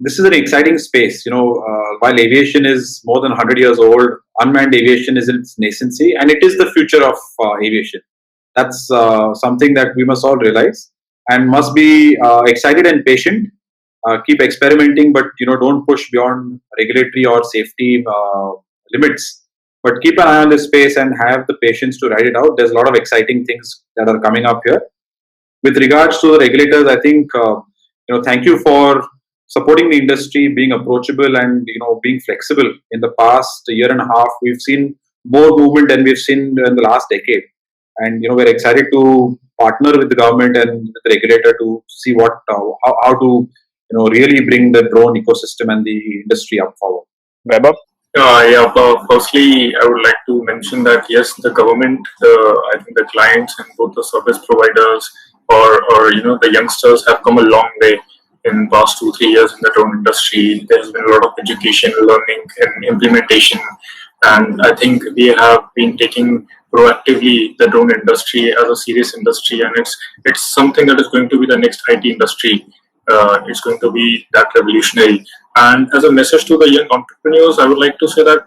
this is an exciting space. While aviation is more than 100 years old, unmanned aviation is in its nascency, and it is the future of aviation. That's something that we must all realize and must be excited and patient. Keep experimenting, but don't push beyond regulatory or safety limits. But keep an eye on this space and have the patience to ride it out. There's a lot of exciting things that are coming up here. With regards to the regulators, I think thank you for supporting the industry, being approachable, and being flexible. In the past year and a half, we've seen more movement than we've seen in the last decade, and we're excited to partner with the government and with the regulator to see how to really bring the drone ecosystem and the industry up forward. Vaibhav? Yeah, but firstly, I would like to mention that yes, the government, I think the clients and both the service providers or the youngsters have come a long way in past 2-3 years in the drone industry. There's been a lot of education, learning, and implementation, and I think we have been taking proactively the drone industry as a serious industry, and it's something that is going to be the next IT industry. It's going to be that revolutionary. And as a message to the young entrepreneurs, I would like to say that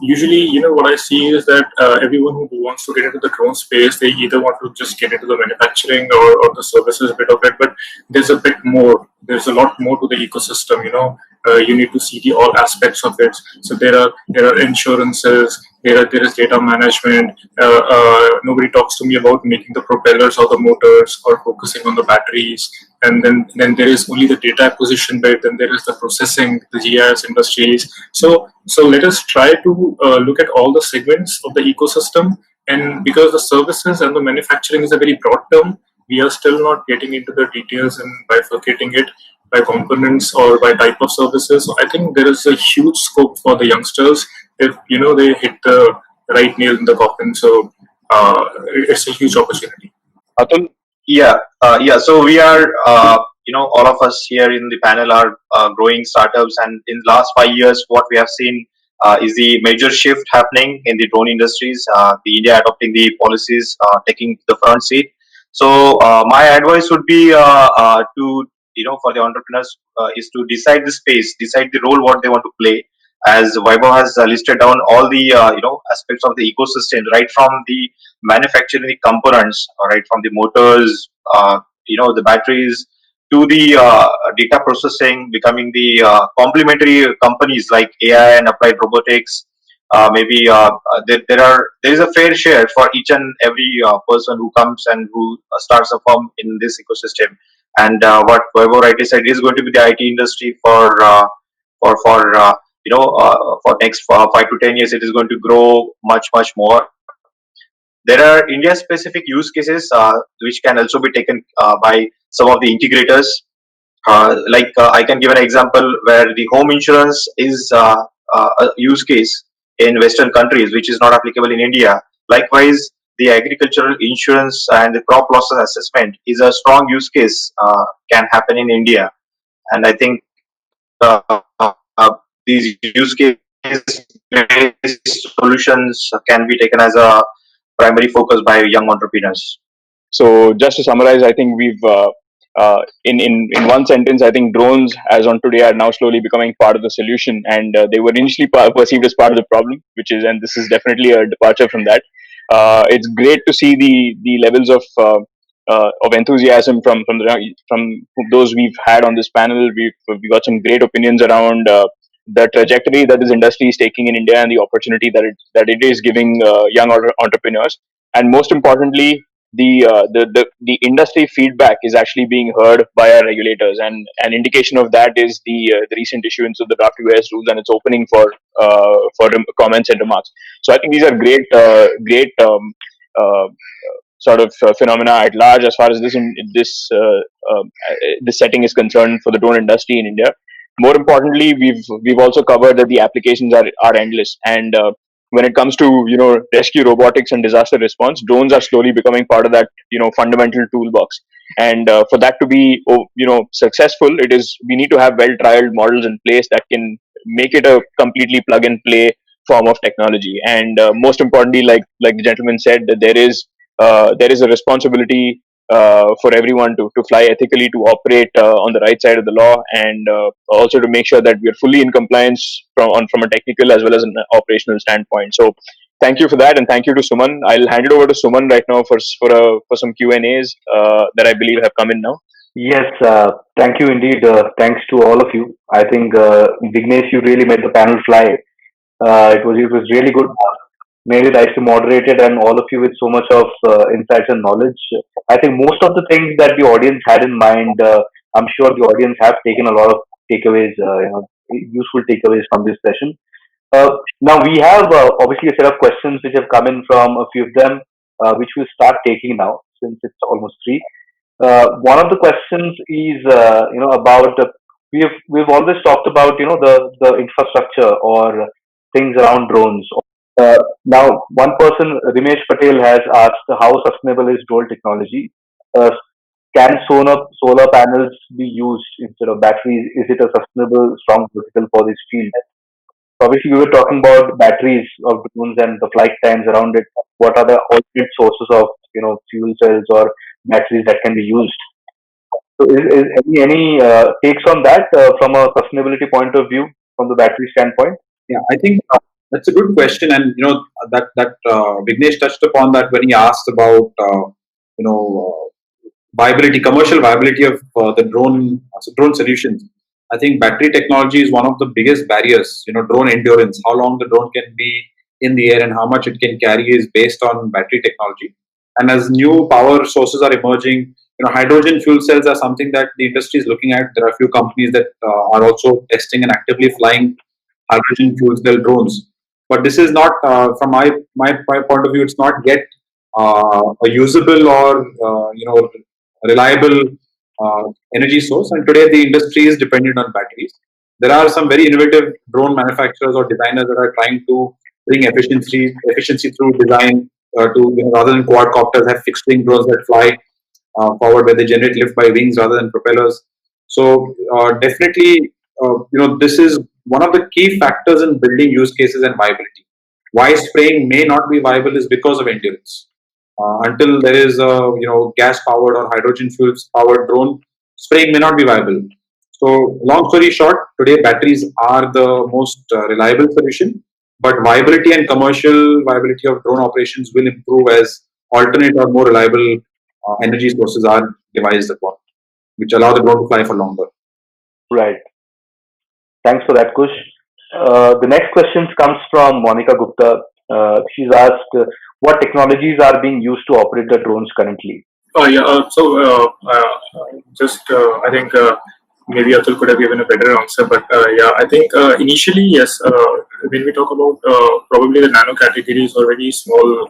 usually, what I see is that everyone who wants to get into the drone space, they either want to just get into the manufacturing or the services bit of it, but there's a bit more. There's a lot more to the ecosystem. You need to see all aspects of it. So there are insurances. There is data management. Nobody talks to me about making the propellers or the motors or focusing on the batteries. And then there is only the data acquisition bit. Then there is the processing, the GIS industries. So let us try to look at all the segments of the ecosystem. And because the services and the manufacturing is a very broad term, we are still not getting into the details and bifurcating it by components or by type of services. So I think there is a huge scope for the youngsters if they hit the right nail in the coffin. So it's a huge opportunity. Atul? Yeah. So we are, all of us here in the panel are growing startups, and in the last 5 years, what we have seen is the major shift happening in the drone industries. The India adopting the policies, taking the front seat. So my advice would be to for the entrepreneurs is to decide the space, decide the role what they want to play. As Vaibhav has listed down all the aspects of the ecosystem, right from the manufacturing the components, right from the motors, the batteries, to the data processing, becoming the complementary companies like AI and applied robotics. Maybe there is a fair share for each and every person who comes and who starts a firm in this ecosystem. And what Vaibhav rightly said is going to be the IT industry for next 5 to 10 years. It is going to grow much more. There are India specific use cases which can also be taken by some of the integrators. I can give an example where the home insurance is a use case in Western countries, which is not applicable in India. Likewise, the agricultural insurance and the crop losses assessment is a strong use case can happen in India, and I think these use case solutions can be taken as a primary focus by young entrepreneurs. So just to summarize, I think we've in one sentence, I think drones as on today are now slowly becoming part of the solution, and they were initially perceived as part of the problem, and this is definitely a departure from that. It's great to see the levels of enthusiasm from those we've had on this panel. We got some great opinions around the trajectory that this industry is taking in India and the opportunity that it is giving young entrepreneurs, and most importantly, the industry feedback is actually being heard by our regulators, and an indication of that is the recent issuance of the draft Uas Rules and its opening for comments and remarks. So I think these are great sort of phenomena at large as far as this setting is concerned for the drone industry in India. More importantly, we've also covered that the applications are endless, and when it comes to rescue robotics and disaster response, drones are slowly becoming part of that fundamental toolbox. And for that to be successful, we need to have well trialed models in place that can make it a completely plug and play form of technology. And most importantly, like the gentleman said, that there is a responsibility for everyone to fly ethically, to operate on the right side of the law, and also to make sure that we are fully in compliance from a technical as well as an operational standpoint. So thank you for that, and thank you to Suman. I'll hand it over to Suman right now for some Q&As that I believe have come in now. Yes, thank you indeed. Thanks to all of you. I think Vignesh, you really made the panel fly. It was really good. Made it nice to moderate it, and all of you with so much of insights and knowledge. I think most of the things that the audience had in mind, I'm sure the audience have taken a lot of takeaways, useful takeaways from this session. Now we have obviously a set of questions which have come in from a few of them, which we'll start taking now since it's almost three. One of the questions is about we've always talked about the infrastructure or things around drones. Now, one person, Rimesh Patel, has asked how sustainable is drone technology. Uh, can solar panels be used instead of batteries? Is it a sustainable, strong vertical for this field? Obviously, we were talking about batteries of drones and the flight times around it. What are the alternate sources of fuel cells or batteries that can be used? So, is any takes on that from a sustainability point of view, from the battery standpoint? Yeah, I think that's a good question, and that Vignesh touched upon that when he asked about you know viability, commercial viability of the drone solutions. I think battery technology is one of the biggest barriers. Drone endurance, how long the drone can be in the air and how much it can carry is based on battery technology. And as new power sources are emerging, hydrogen fuel cells are something that the industry is looking at. There are a few companies that are also testing and actively flying hydrogen fuel cell drones. But this is not, from my point of view, it's not yet a usable or reliable energy source. And today the industry is dependent on batteries. There are some very innovative drone manufacturers or designers that are trying to bring efficiency through design rather than quadcopters, have fixed wing drones that fly forward where they generate lift by wings rather than propellers. So definitely, this is one of the key factors in building use cases and viability. Why spraying may not be viable is because of endurance. Until there is a gas powered or hydrogen fuel powered drone, spraying may not be viable. So long story short, today batteries are the most reliable solution, but viability and commercial viability of drone operations will improve as alternate or more reliable energy sources are devised upon, which allow the drone to fly for longer. Right. Thanks for that, Kush. The next question comes from Monica Gupta. She's asked, what technologies are being used to operate the drones currently? I think maybe Atul could have given a better answer, but I think initially, yes, when we talk about probably the nano categories or very small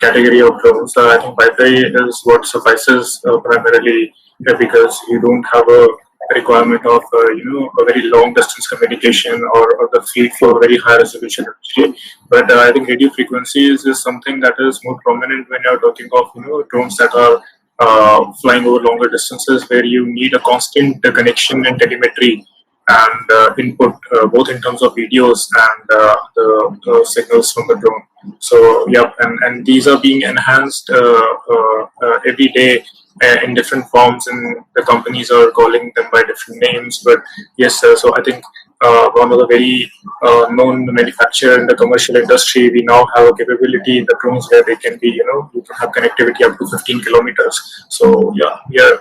category of drones, I think Wi-Fi is what suffices primarily because you don't have a requirement of a very long distance communication or the feed for very high resolution actually. But I think radio frequencies is something that is more prominent when you're talking of drones that are flying over longer distances where you need a constant connection and telemetry and input both in terms of videos and the signals from the drone. So yeah, and these are being enhanced every day in different forms, and the companies are calling them by different names. But yes, so I think one of the very known manufacturer in the commercial industry, we now have a capability in the drones where they can be, you can have connectivity up to 15 kilometers. So yeah, we are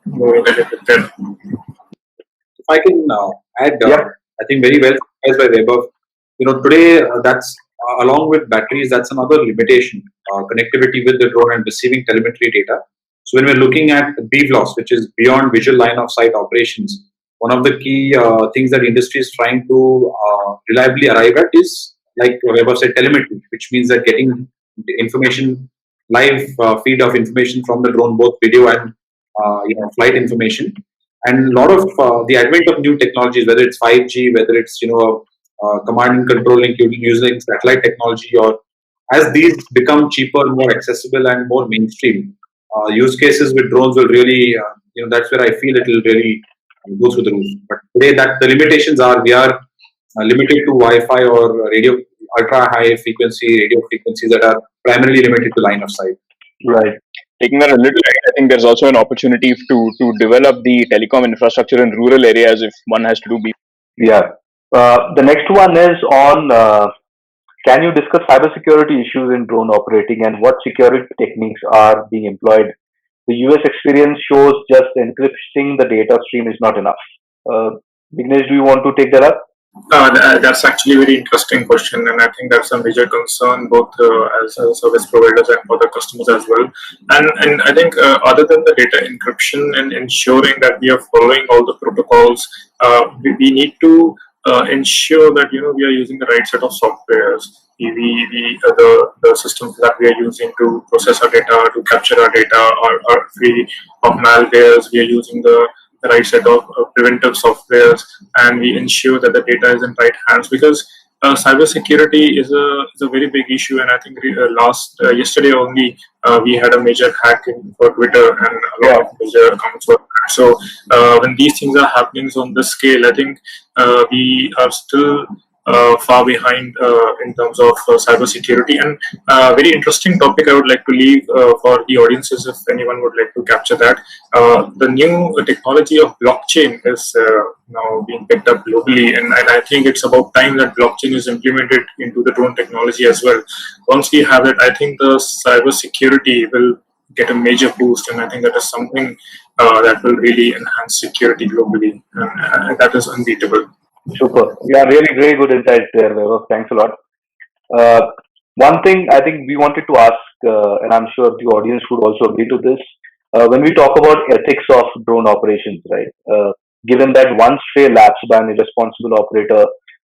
moving ahead with them. If I can add, Yeah. I think very well summarized by Weber. Today that's along with batteries, that's another limitation: connectivity with the drone and receiving telemetry data. So when we're looking at BVLOS, which is beyond visual line of sight operations, one of the key things that industry is trying to reliably arrive at is, like Weber said, telemetry, which means that getting the information, live feed of information from the drone, both video and flight information. And a lot of the advent of new technologies, whether it's 5G, whether it's command and controlling using satellite technology, or as these become cheaper, more accessible, and more mainstream, use cases with drones will really, that's where I feel it will really go through the roof. But today, that the limitations are, we are limited to Wi-Fi or radio, ultra high frequency radio frequencies that are primarily limited to line of sight. Right. taking that a little ahead, I think there's also an opportunity to develop the telecom infrastructure in rural areas if one has to do. Yeah. The next one is on can you discuss cybersecurity issues in drone operating and what security techniques are being employed? The US experience shows just encrypting the data stream is not enough. Uh, Vignesh, do you want to take that up? That's actually a very interesting question, and I think that's a major concern both as service providers and for the customers as well. And I think other than the data encryption and ensuring that we are following all the protocols, we need to ensure that we are using the right set of softwares. The systems that we are using to process our data, to capture our data, are free of malwares. We are using the right set of preventive softwares, and we ensure that the data is in right hands, because cybersecurity is a very big issue. And I think last yesterday only we had a major hack for Twitter, and a lot of major accounts were hacked. So when these things are happening on this scale, I think we are still far behind in terms of cybersecurity. And very interesting topic I would like to leave for the audiences if anyone would like to capture that. The new technology of blockchain is now being picked up globally, and I think it's about time that blockchain is implemented into the drone technology as well. Once we have it, I think the cybersecurity will get a major boost, and I think that is something that will really enhance security globally, and that is unbeatable. Super. Yeah, really very good insight there, Vaibhav. Thanks a lot. Uh, One thing I think we wanted to ask, and I'm sure the audience would also agree to this, when we talk about ethics of drone operations, right? Given that one stray lapse by an irresponsible operator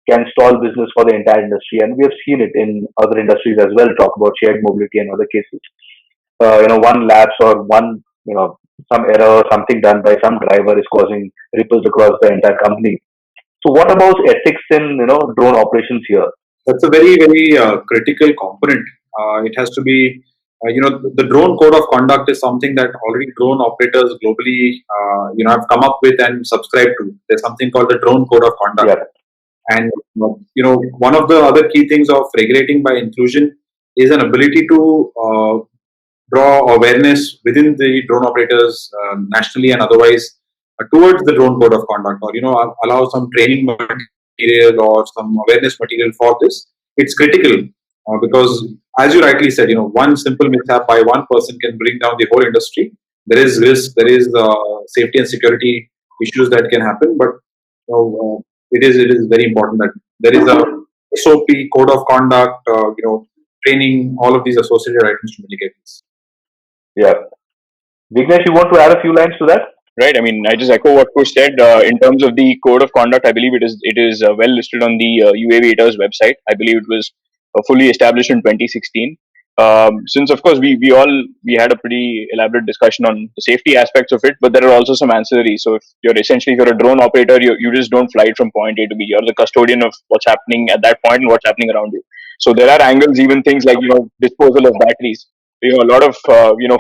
can stall business for the entire industry, and we have seen it in other industries as well. Talk about shared mobility and other cases. One lapse or one, some error or something done by some driver is causing ripples across the entire company. So, what about ethics in drone operations here? That's a very, very critical component. It has to be, the drone code of conduct is something that already drone operators globally, have come up with and subscribed to. There's something called the drone code of conduct. Yeah. And one of the other key things of regulating by inclusion is an ability to draw awareness within the drone operators nationally and otherwise towards the drone code of conduct, or allow some training material or some awareness material for this. It's critical because, as you rightly said, one simple mishap by one person can bring down the whole industry. There is risk, there is safety and security issues that can happen, but it is very important that there is a SOP, code of conduct, training, all of these associated items to mitigate this. Yeah. Vignesh, you want to add a few lines to that? Right. I mean, I just echo what Kush said. In terms of the code of conduct, I believe it is well listed on the UAVators website. I believe it was fully established in 2016. Since of course we had a pretty elaborate discussion on the safety aspects of it, but there are also some ancillaries. So if you're a drone operator, you just don't fly it from point A to B. You're the custodian of what's happening at that point and what's happening around you. So there are angles, even things like disposal of batteries. A lot of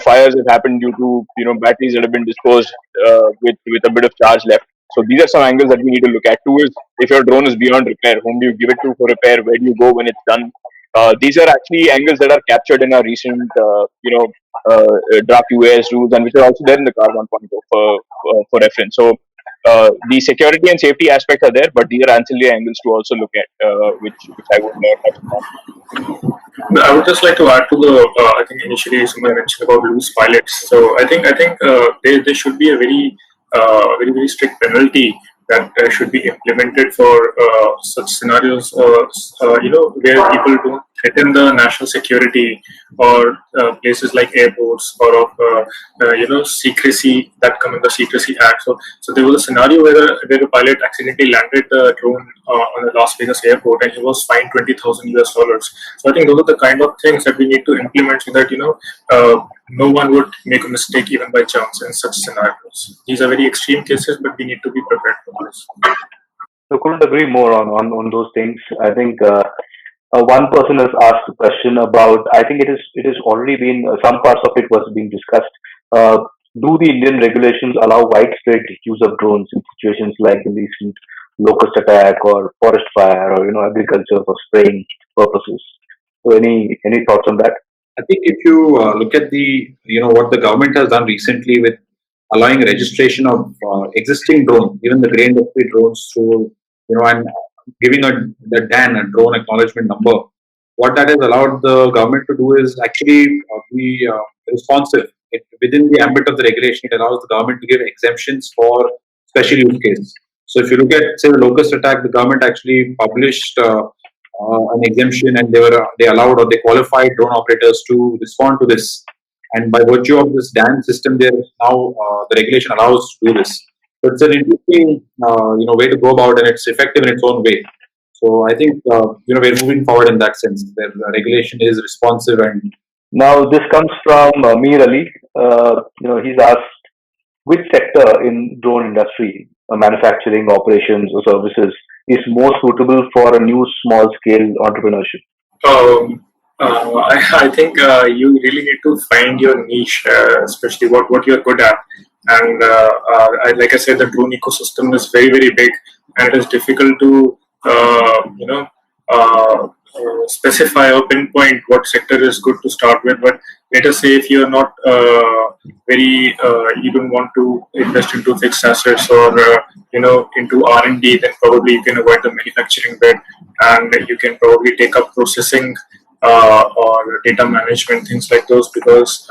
fires have happened due to batteries that have been disposed with a bit of charge left. So these are some angles that we need to look at. Two is, if your drone is beyond repair, whom do you give it to for repair? Where do you go when it's done? These are actually angles that are captured in our recent draft Uas rules, and which are also there in the car 1.0 for reference. So the security and safety aspects are there, but these are ancillary angles to also look at, which I would touch upon. I would just like to add to the. I think initially someone mentioned about loose pilots. So I think there should be a very strict penalty that should be implemented for such scenarios. Where people don't threaten the national security, or places like airports, or of secrecy that come in the Secrecy Act. So there was a scenario where a pilot accidentally landed the drone on a Las Vegas airport, and he was fined $20,000. So I think those are the kind of things that we need to implement, so that no one would make a mistake even by chance in such scenarios. These are very extreme cases, but we need to be prepared for this. So couldn't agree more on those things. I think one person has asked a question about. I think it is already been some parts of it was being discussed. Do the Indian regulations allow widespread use of drones in situations like the recent locust attack or forest fire or agriculture for spraying purposes? So any thoughts on that? I think if you look at what the government has done recently with allowing registration of existing drones, even the grain industry drones, through and giving the DAN, a drone acknowledgement number. What that has allowed the government to do is actually be responsive. Within the ambit of the regulation, it allows the government to give exemptions for special use cases. So if you look at, say, the Locust attack, the government actually published an exemption, and they allowed, or they qualified drone operators to respond to this. And by virtue of this DAN system, there now the regulation allows to do this. So it's an interesting way to go about, and it's effective in its own way. So I think we're moving forward in that sense. The regulation is responsive, and Now, this comes from Mir Ali. He's asked which sector in drone industry, manufacturing, operations, or services is more suitable for a new small-scale entrepreneurship. I think you really need to find your niche, especially what you're good at. And like I said, the drone ecosystem is very, very big, and it is difficult to specify or pinpoint what sector is good to start with. But let us say if you're not you don't want to invest into fixed assets or into R&D, then probably you can avoid the manufacturing bit, and you can probably take up processing or data management, things like those, because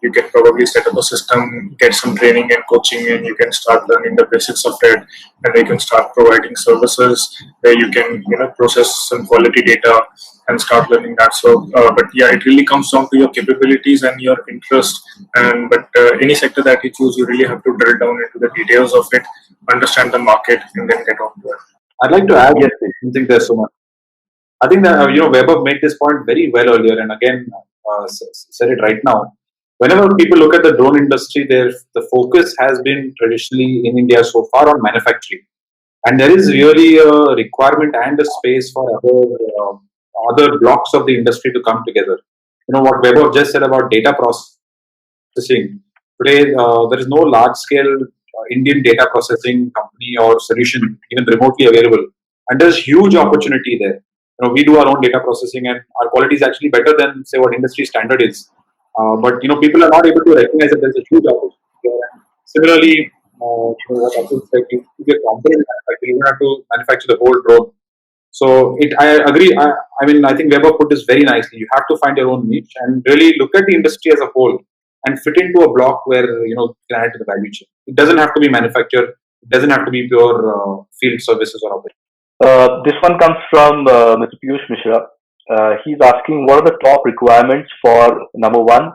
you can probably set up a system, get some training and coaching, and you can start learning the basics of it, and you can start providing services where you can process some quality data and start learning that. So but yeah, it really comes down to your capabilities and your interest. And but any sector that you choose, you really have to drill down into the details of it, understand the market, and then get on to it. I'd like to add Yes, please. something there, Suma. I think that Weber made this point very well earlier, and again said it right now. Whenever people look at the drone industry, the focus has been traditionally in India so far on manufacturing, and there is really a requirement and a space for other blocks of the industry to come together. What Weber just said about data processing. Today, there is no large-scale Indian data processing company or solution even remotely available, and there's huge opportunity there. We do our own data processing, and our quality is actually better than, say, what industry standard is. But people are not able to recognize that there's a huge opportunity there. And similarly, what Atul said, you be a component manufacturer, you don't have to manufacture the whole drone. So I agree. I think Weber put this very nicely. You have to find your own niche and really look at the industry as a whole and fit into a block where you can add to the value chain. It doesn't have to be manufactured. It doesn't have to be pure field services or operations. This one comes from Mr. Piyush Mishra. He's asking what are the top requirements for number one,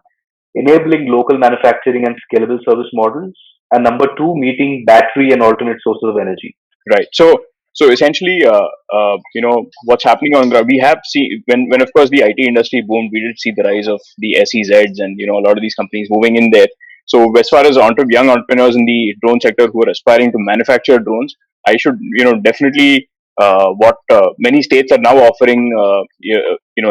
enabling local manufacturing and scalable service models, and number two, meeting battery and alternate sources of energy. Right. So essentially, what's happening on ground. We have seen when of course the IT industry boomed, we did see the rise of the SEZs and a lot of these companies moving in there. So as far as young entrepreneurs in the drone sector who are aspiring to manufacture drones, I should definitely what many states are now offering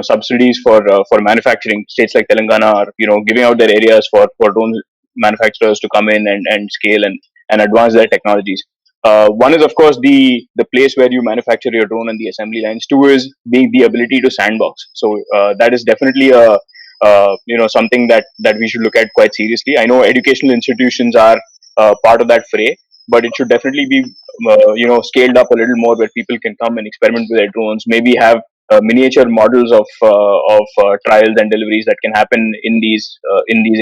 subsidies for manufacturing. States like Telangana are giving out their areas for drone manufacturers to come in and scale and advance their technologies. One is, of course, the place where you manufacture your drone and the assembly lines. Two is the ability to sandbox. So that is definitely a something that we should look at quite seriously. I know educational institutions are part of that fray, but it should definitely be scaled up a little more, where people can come and experiment with their drones. Maybe have miniature models of trials and deliveries that can happen in these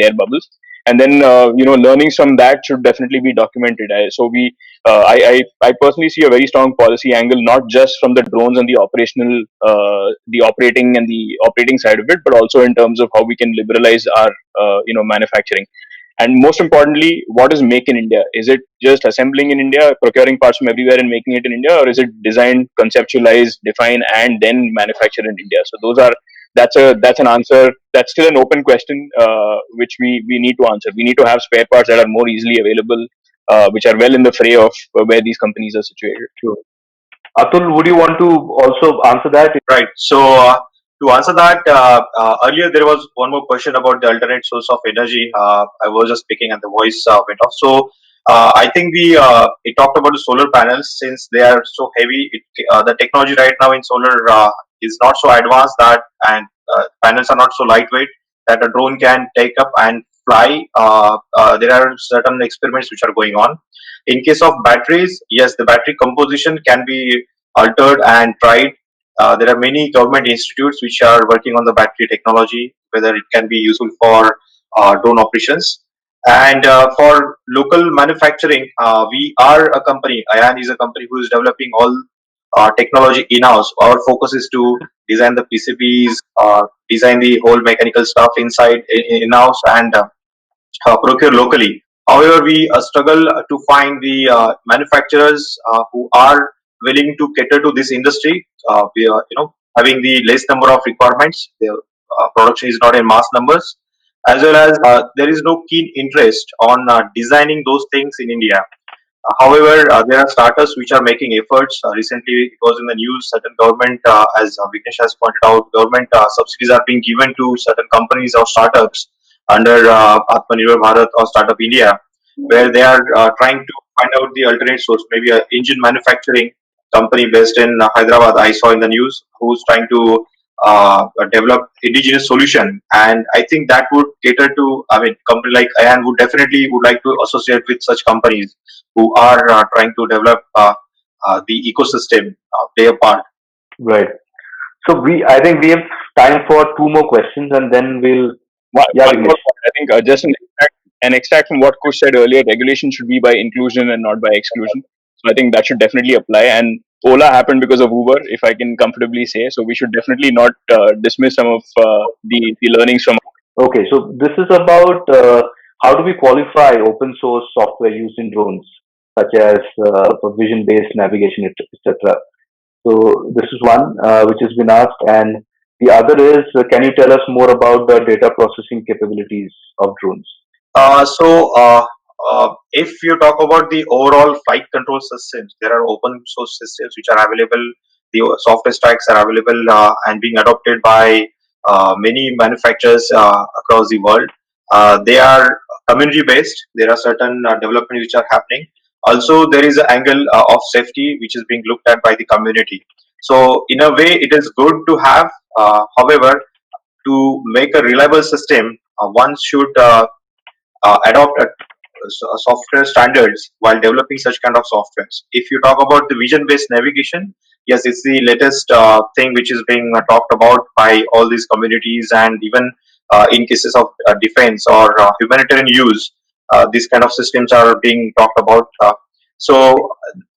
air bubbles, and then learnings from that should definitely be documented. I personally see a very strong policy angle, not just from the drones and the the operating and the operating side of it, but also in terms of how we can liberalize our manufacturing. And most importantly, what is make in India? Is it just assembling in India, procuring parts from everywhere and making it in India, or is it design, conceptualize, define, and then manufacture in India? So that's an answer. That's still an open question, which we need to answer. We need to have spare parts that are more easily available, which are well in the fray of where these companies are situated. True. Atul, would you want to also answer that? Right. So to answer that, earlier there was one more question about the alternate source of energy. I was just speaking and the voice went off. So I think we talked about the solar panels, since they are so heavy. The technology right now in solar is not so advanced, that and panels are not so lightweight. that a drone can take up and fly. There are certain experiments which are going on. In case of batteries, yes, the battery composition can be altered and tried. There are many government institutes which are working on the battery technology, whether it can be useful for drone operations. And for local manufacturing, we are a company. IAN is a company who is developing all technology in-house. Our focus is to design the PCBs, design the whole mechanical stuff inside in-house, and procure locally. However, we struggle to find the manufacturers who are willing to cater to this industry. We are, having the less number of requirements. The production is not in mass numbers, as well as there is no keen interest on designing those things in India. However, there are startups which are making efforts. Recently, it was in the news. Certain government, as Vignesh has pointed out, government subsidies are being given to certain companies or startups under Atmanirbhar Bharat or Startup India, where they are trying to find out the alternate source. Maybe an engine manufacturing company based in Hyderabad, I saw in the news, who's trying to develop indigenous solution. And I think that would cater to. I mean, company like IAN would definitely would like to associate with such companies who are trying to develop the ecosystem, play a part. Right. So I think we have time for two more questions, and then we'll. Yeah, One more Vignesh. point. I think just an extract from what Kush said earlier. Regulation should be by inclusion and not by exclusion. So I think that should definitely apply. And Ola happened because of Uber, if I can comfortably say. So we should definitely not dismiss some of the learnings from. Okay, so this is about how do we qualify open source software used in drones, such as for vision-based navigation, etc. So this is one which has been asked, and the other is, can you tell us more about the data processing capabilities of drones? If you talk about the overall flight control systems, there are open source systems which are available. The software stacks are available and being adopted by many manufacturers across the world. They are community based. There are certain developments which are happening. Also, there is an angle of safety which is being looked at by the community. So, in a way, it is good to have. However, to make a reliable system, one should adopt software standards while developing such kind of softwares. If you talk about the vision-based navigation, yes, it's the latest thing which is being talked about by all these communities, and even in cases of defense or humanitarian use, these kind of systems are being talked about. So,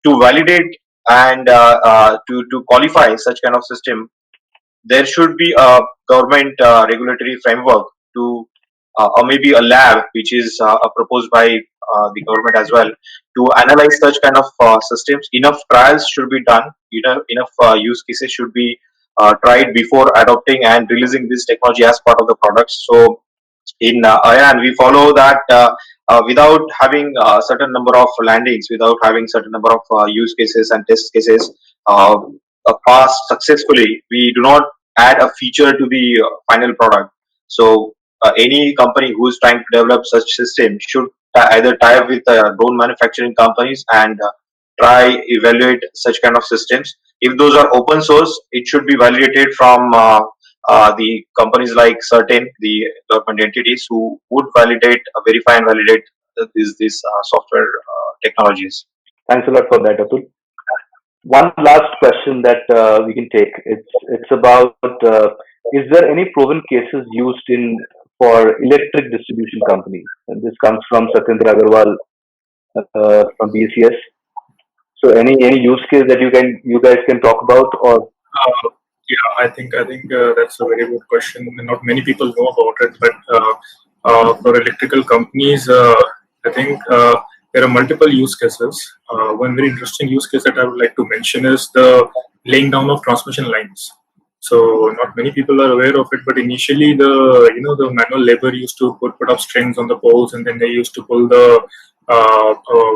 to validate and to qualify such kind of system, there should be a government regulatory framework to or maybe a lab which is proposed by the government as well to analyze such kind of systems. Enough trials should be done. Enough use cases should be tried before adopting and releasing this technology as part of the products. So in IAN, we follow that without having a certain number of landings, without having certain number of use cases and test cases passed successfully, we do not add a feature to the final product. So any company who is trying to develop such system should either tie up with drone manufacturing companies and try evaluate such kind of systems. If those are open source, it should be validated from the companies like certain the government entities who would validate, verify, and validate these software technologies. Thanks a lot for that, Atul. One last question that we can take. It's about is there any proven cases used in for electric distribution companies? And this comes from Satyendra Agarwal from BCS. So any use case that you guys can talk about, or Yeah, I think that's a very good question. Not many people know about it, but for electrical companies, I think there are multiple use cases. One very interesting use case that I would like to mention is the laying down of transmission lines. So not many people are aware of it, but initially the manual labor used to put up strings on the poles, and then they used to pull the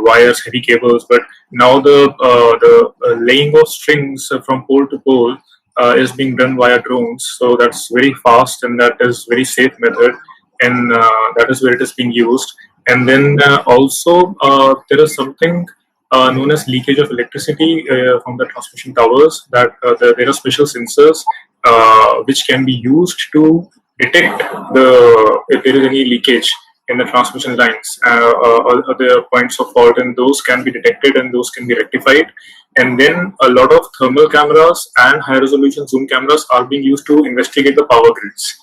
wires, heavy cables. But now the laying of strings from pole to pole is being done via drones. So that's very fast, and that is very safe method, and that is where it is being used. And then also there is something known as leakage of electricity from the transmission towers. That there are special sensors which can be used to detect if there is any leakage in the transmission lines, or the points of fault, and those can be detected and those can be rectified. And then a lot of thermal cameras and high resolution zoom cameras are being used to investigate the power grids.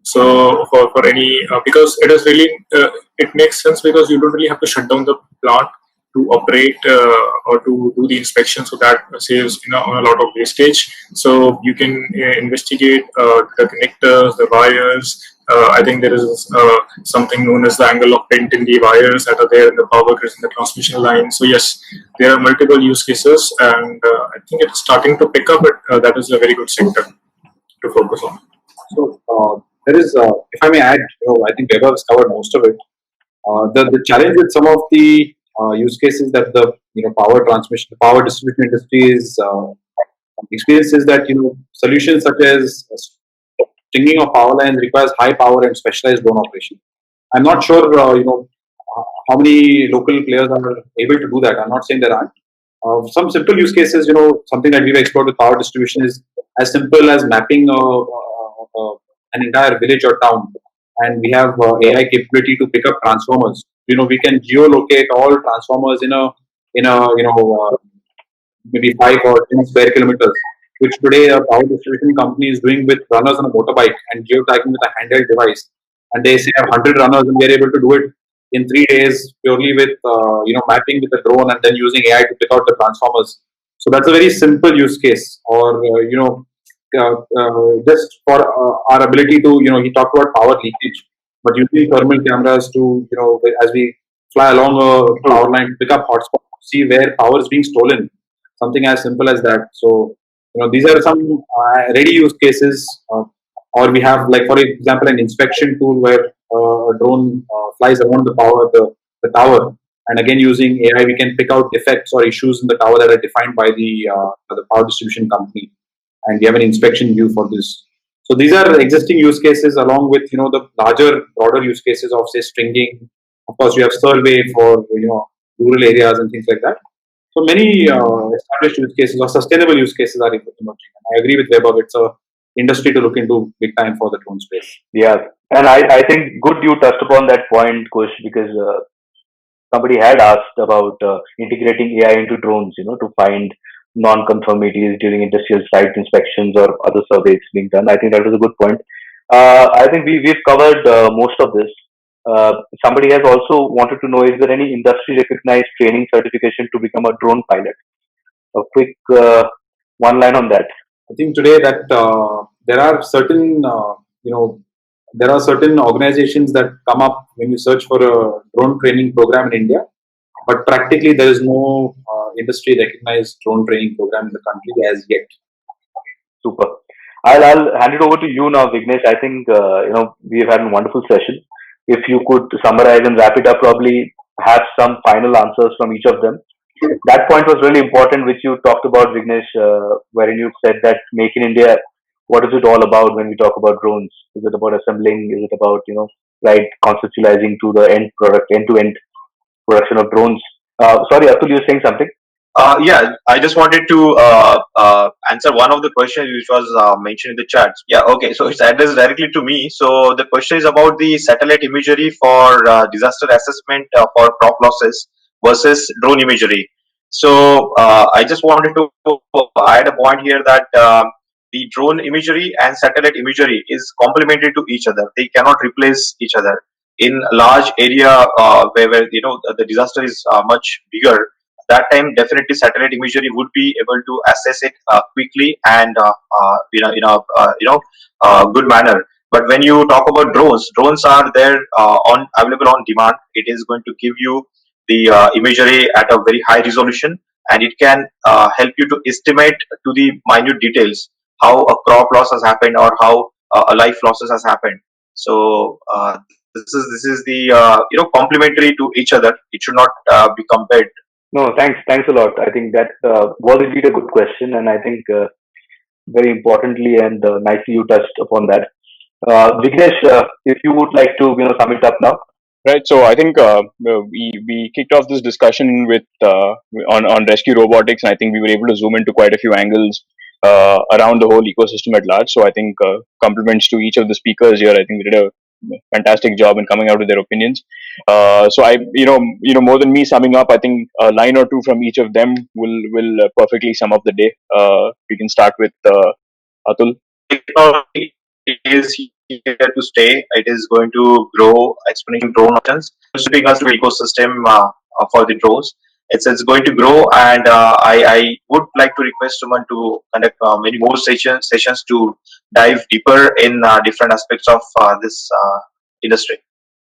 So for any because it is really it makes sense because you don't really have to shut down the plant to operate or to do the inspection, so that saves a lot of wastage. So you can investigate the connectors, the wires. I think there is something known as the angle of bend in the wires that are there in the power grids in the transmission line. So yes, there are multiple use cases, and I think it's starting to pick up. But that is a very good sector to focus on. So there is, if I may add, I think Weber has covered most of it. The challenge with some of the use cases that the power transmission, power distribution industry is experiences that solutions such as stringing of power lines requires high power and specialized drone operation. I'm not sure how many local players are able to do that. I'm not saying there aren't. Some simple use cases, something that we've explored with power distribution is as simple as mapping an entire village or town, and we have AI capability to pick up transformers. We can geolocate all transformers in a maybe 5 or 10 square kilometers, which today a power distribution company is doing with runners on a motorbike and geotagging with a handheld device. And they say have 100 runners, and we are able to do it in 3 days purely with mapping with a drone and then using AI to pick out the transformers. So that's a very simple use case. Or just for our ability to he talked about power leakage, but using thermal cameras to as we fly along a power line to pick up hotspots, see where power is being stolen, something as simple as that. So these are some ready use cases. Or we have, like, for example, an inspection tool where a drone flies around the tower, and again using AI we can pick out defects or issues in the tower that are defined by the power distribution company, and we have an inspection view for this. So these are existing use cases along with the larger, broader use cases of, say, stringing. Of course, you have survey for rural areas and things like that. So many established use cases or sustainable use cases are emerging. And I agree with Webber. It's a industry to look into big time for the drone space. Yeah, and I think good you touched upon that point, Kush, because somebody had asked about integrating AI into drones, to find non-conformities during industrial site inspections or other surveys being done. I think that was a good point. I think we've covered most of this. Somebody has also wanted to know, is there any industry recognized training certification to become a drone pilot? A quick one line on that. I think today that there are certain there are certain organizations that come up when you search for a drone training program in India, but practically there is no industry recognized drone training program in the country as yet. Super. I'll hand it over to you now, Vignesh. I think we've had a wonderful session. If you could summarize and wrap it up, probably have some final answers from each of them. That point was really important, which you talked about, Vignesh, wherein you said that Make in India. What is it all about when we talk about drones? Is it about assembling? Is it about right conceptualizing to the end product, end-to-end production of drones? Sorry, Atul, you were saying something? Yeah, I just wanted to answer one of the questions which was mentioned in the chat. Yeah, okay, so it's addressed directly to me. So the question is about the satellite imagery for disaster assessment for crop losses versus drone imagery. So I just wanted to add a point here that the drone imagery and satellite imagery is complementary to each other. They cannot replace each other. In a large area where the disaster is much bigger, that time definitely satellite imagery would be able to assess it quickly and good manner. But when you talk about drones are there on available on demand. It is going to give you the imagery at a very high resolution, and it can help you to estimate to the minute details how a crop loss has happened or how a life losses has happened. So this is the complementary to each other. It should not be compared. No, thanks a lot. I think that was indeed a good question, and I think very importantly and nicely you touched upon that. Vignesh, if you would like to sum it up now. Right. So I think we kicked off this discussion with on rescue robotics, and I think we were able to zoom into quite a few angles. around the whole ecosystem at large. So I think compliments to each of the speakers here. I think they did a fantastic job in coming out with their opinions. So I, more than me summing up, I think a line or two from each of them will perfectly sum up the day. We can start with Atul. Technology is here to stay. It is going to grow exponentially. Drone options, shipping us to ecosystem for the drones. It's going to grow, and I would like to request someone to conduct many more sessions to dive deeper in different aspects of this industry.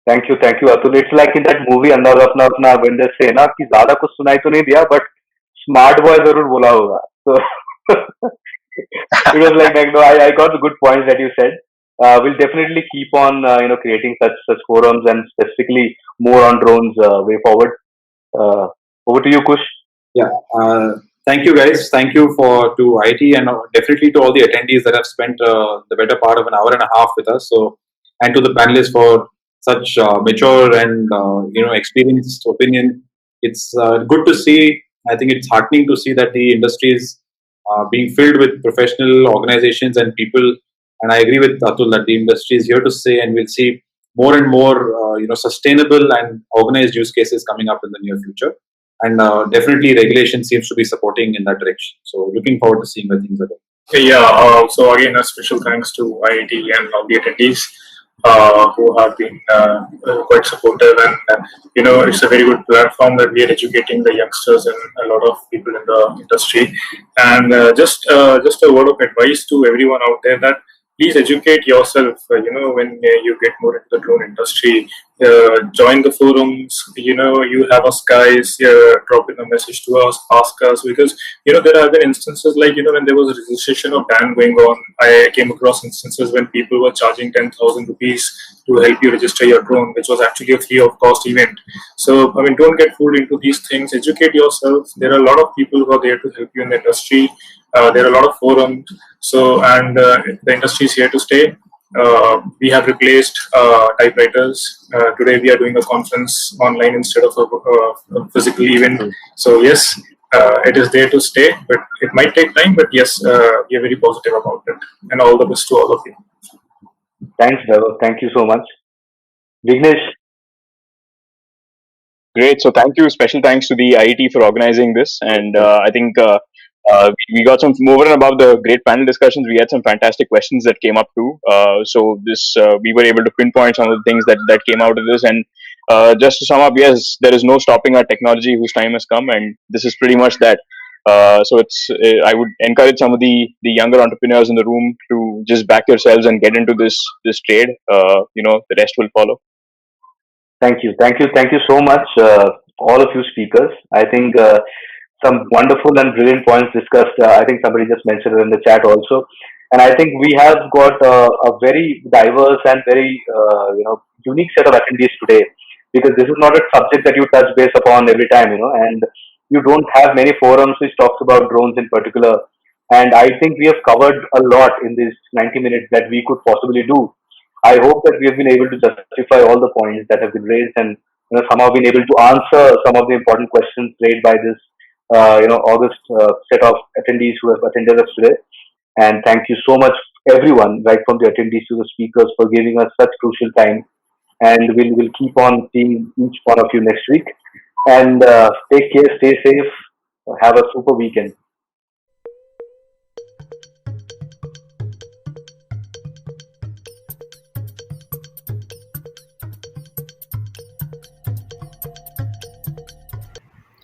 Thank you, Atul. It's like in that movie अंदर अपना अपना when they say ना कि ज़्यादा कुछ सुनाई तो नहीं दिया, but smart boy जरूर बोला होगा. So it was like no, I got the good points that you said. We'll definitely keep on creating such forums and specifically more on drones way forward. Over to you, Kush. Yeah. Thank you, guys. Thank you to IT and definitely to all the attendees that have spent the better part of an hour and a half with us. So, and to the panelists for such mature and experienced opinion. It's good to see. I think it's heartening to see that the industry is being filled with professional organizations and people. And I agree with Atul that the industry is here to stay, and we'll see more and more sustainable and organized use cases coming up in the near future. And definitely regulation seems to be supporting in that direction. So looking forward to seeing where things are going. Yeah, so again, a special thanks to IIT and all the attendees who have been quite supportive, and it's a very good platform that we are educating the youngsters and a lot of people in the industry. And just a word of advice to everyone out there that please educate yourself. When you get more into the drone industry, join the forums. You have us guys drop in a message to us, ask us, because there have been instances like when there was a registration of ban going on. I came across instances when people were charging 10,000 rupees to help you register your drone, which was actually a free of cost event. So don't get fooled into these things. Educate yourself. There are a lot of people who are there to help you in the industry. There are a lot of forums. So, and the industry is here to stay. We have replaced typewriters. Today we are doing a conference online instead of a physical event. So yes, it is there to stay, but it might take time. But yes, we are very positive about it. And all the best to all of you. Thanks, Trevor. Thank you so much. Vignesh. Great. So thank you. Special thanks to the IET for organizing this. And I think we got some over and above the great panel discussions. We had some fantastic questions that came up too. So this we were able to pinpoint some of the things that came out of this. And just to sum up, yes, there is no stopping our technology whose time has come, and this is pretty much that. So it's I would encourage some of the younger entrepreneurs in the room to just back yourselves and get into this trade. The rest will follow. Thank you so much, all of you speakers. I think some wonderful and brilliant points discussed. I think somebody just mentioned it in the chat also, and I think we have got a very diverse and very unique set of attendees today, because this is not a subject that you touch base upon every time, and you don't have many forums which talks about drones in particular. And I think we have covered a lot in these 90 minutes that we could possibly do. I hope that we have been able to justify all the points that have been raised, and somehow been able to answer some of the important questions raised by this August set of attendees who have attended us today. And thank you so much, everyone, right from the attendees to the speakers, for giving us such crucial time. And we'll keep on seeing each one of you next week. And take care, stay safe, have a super weekend.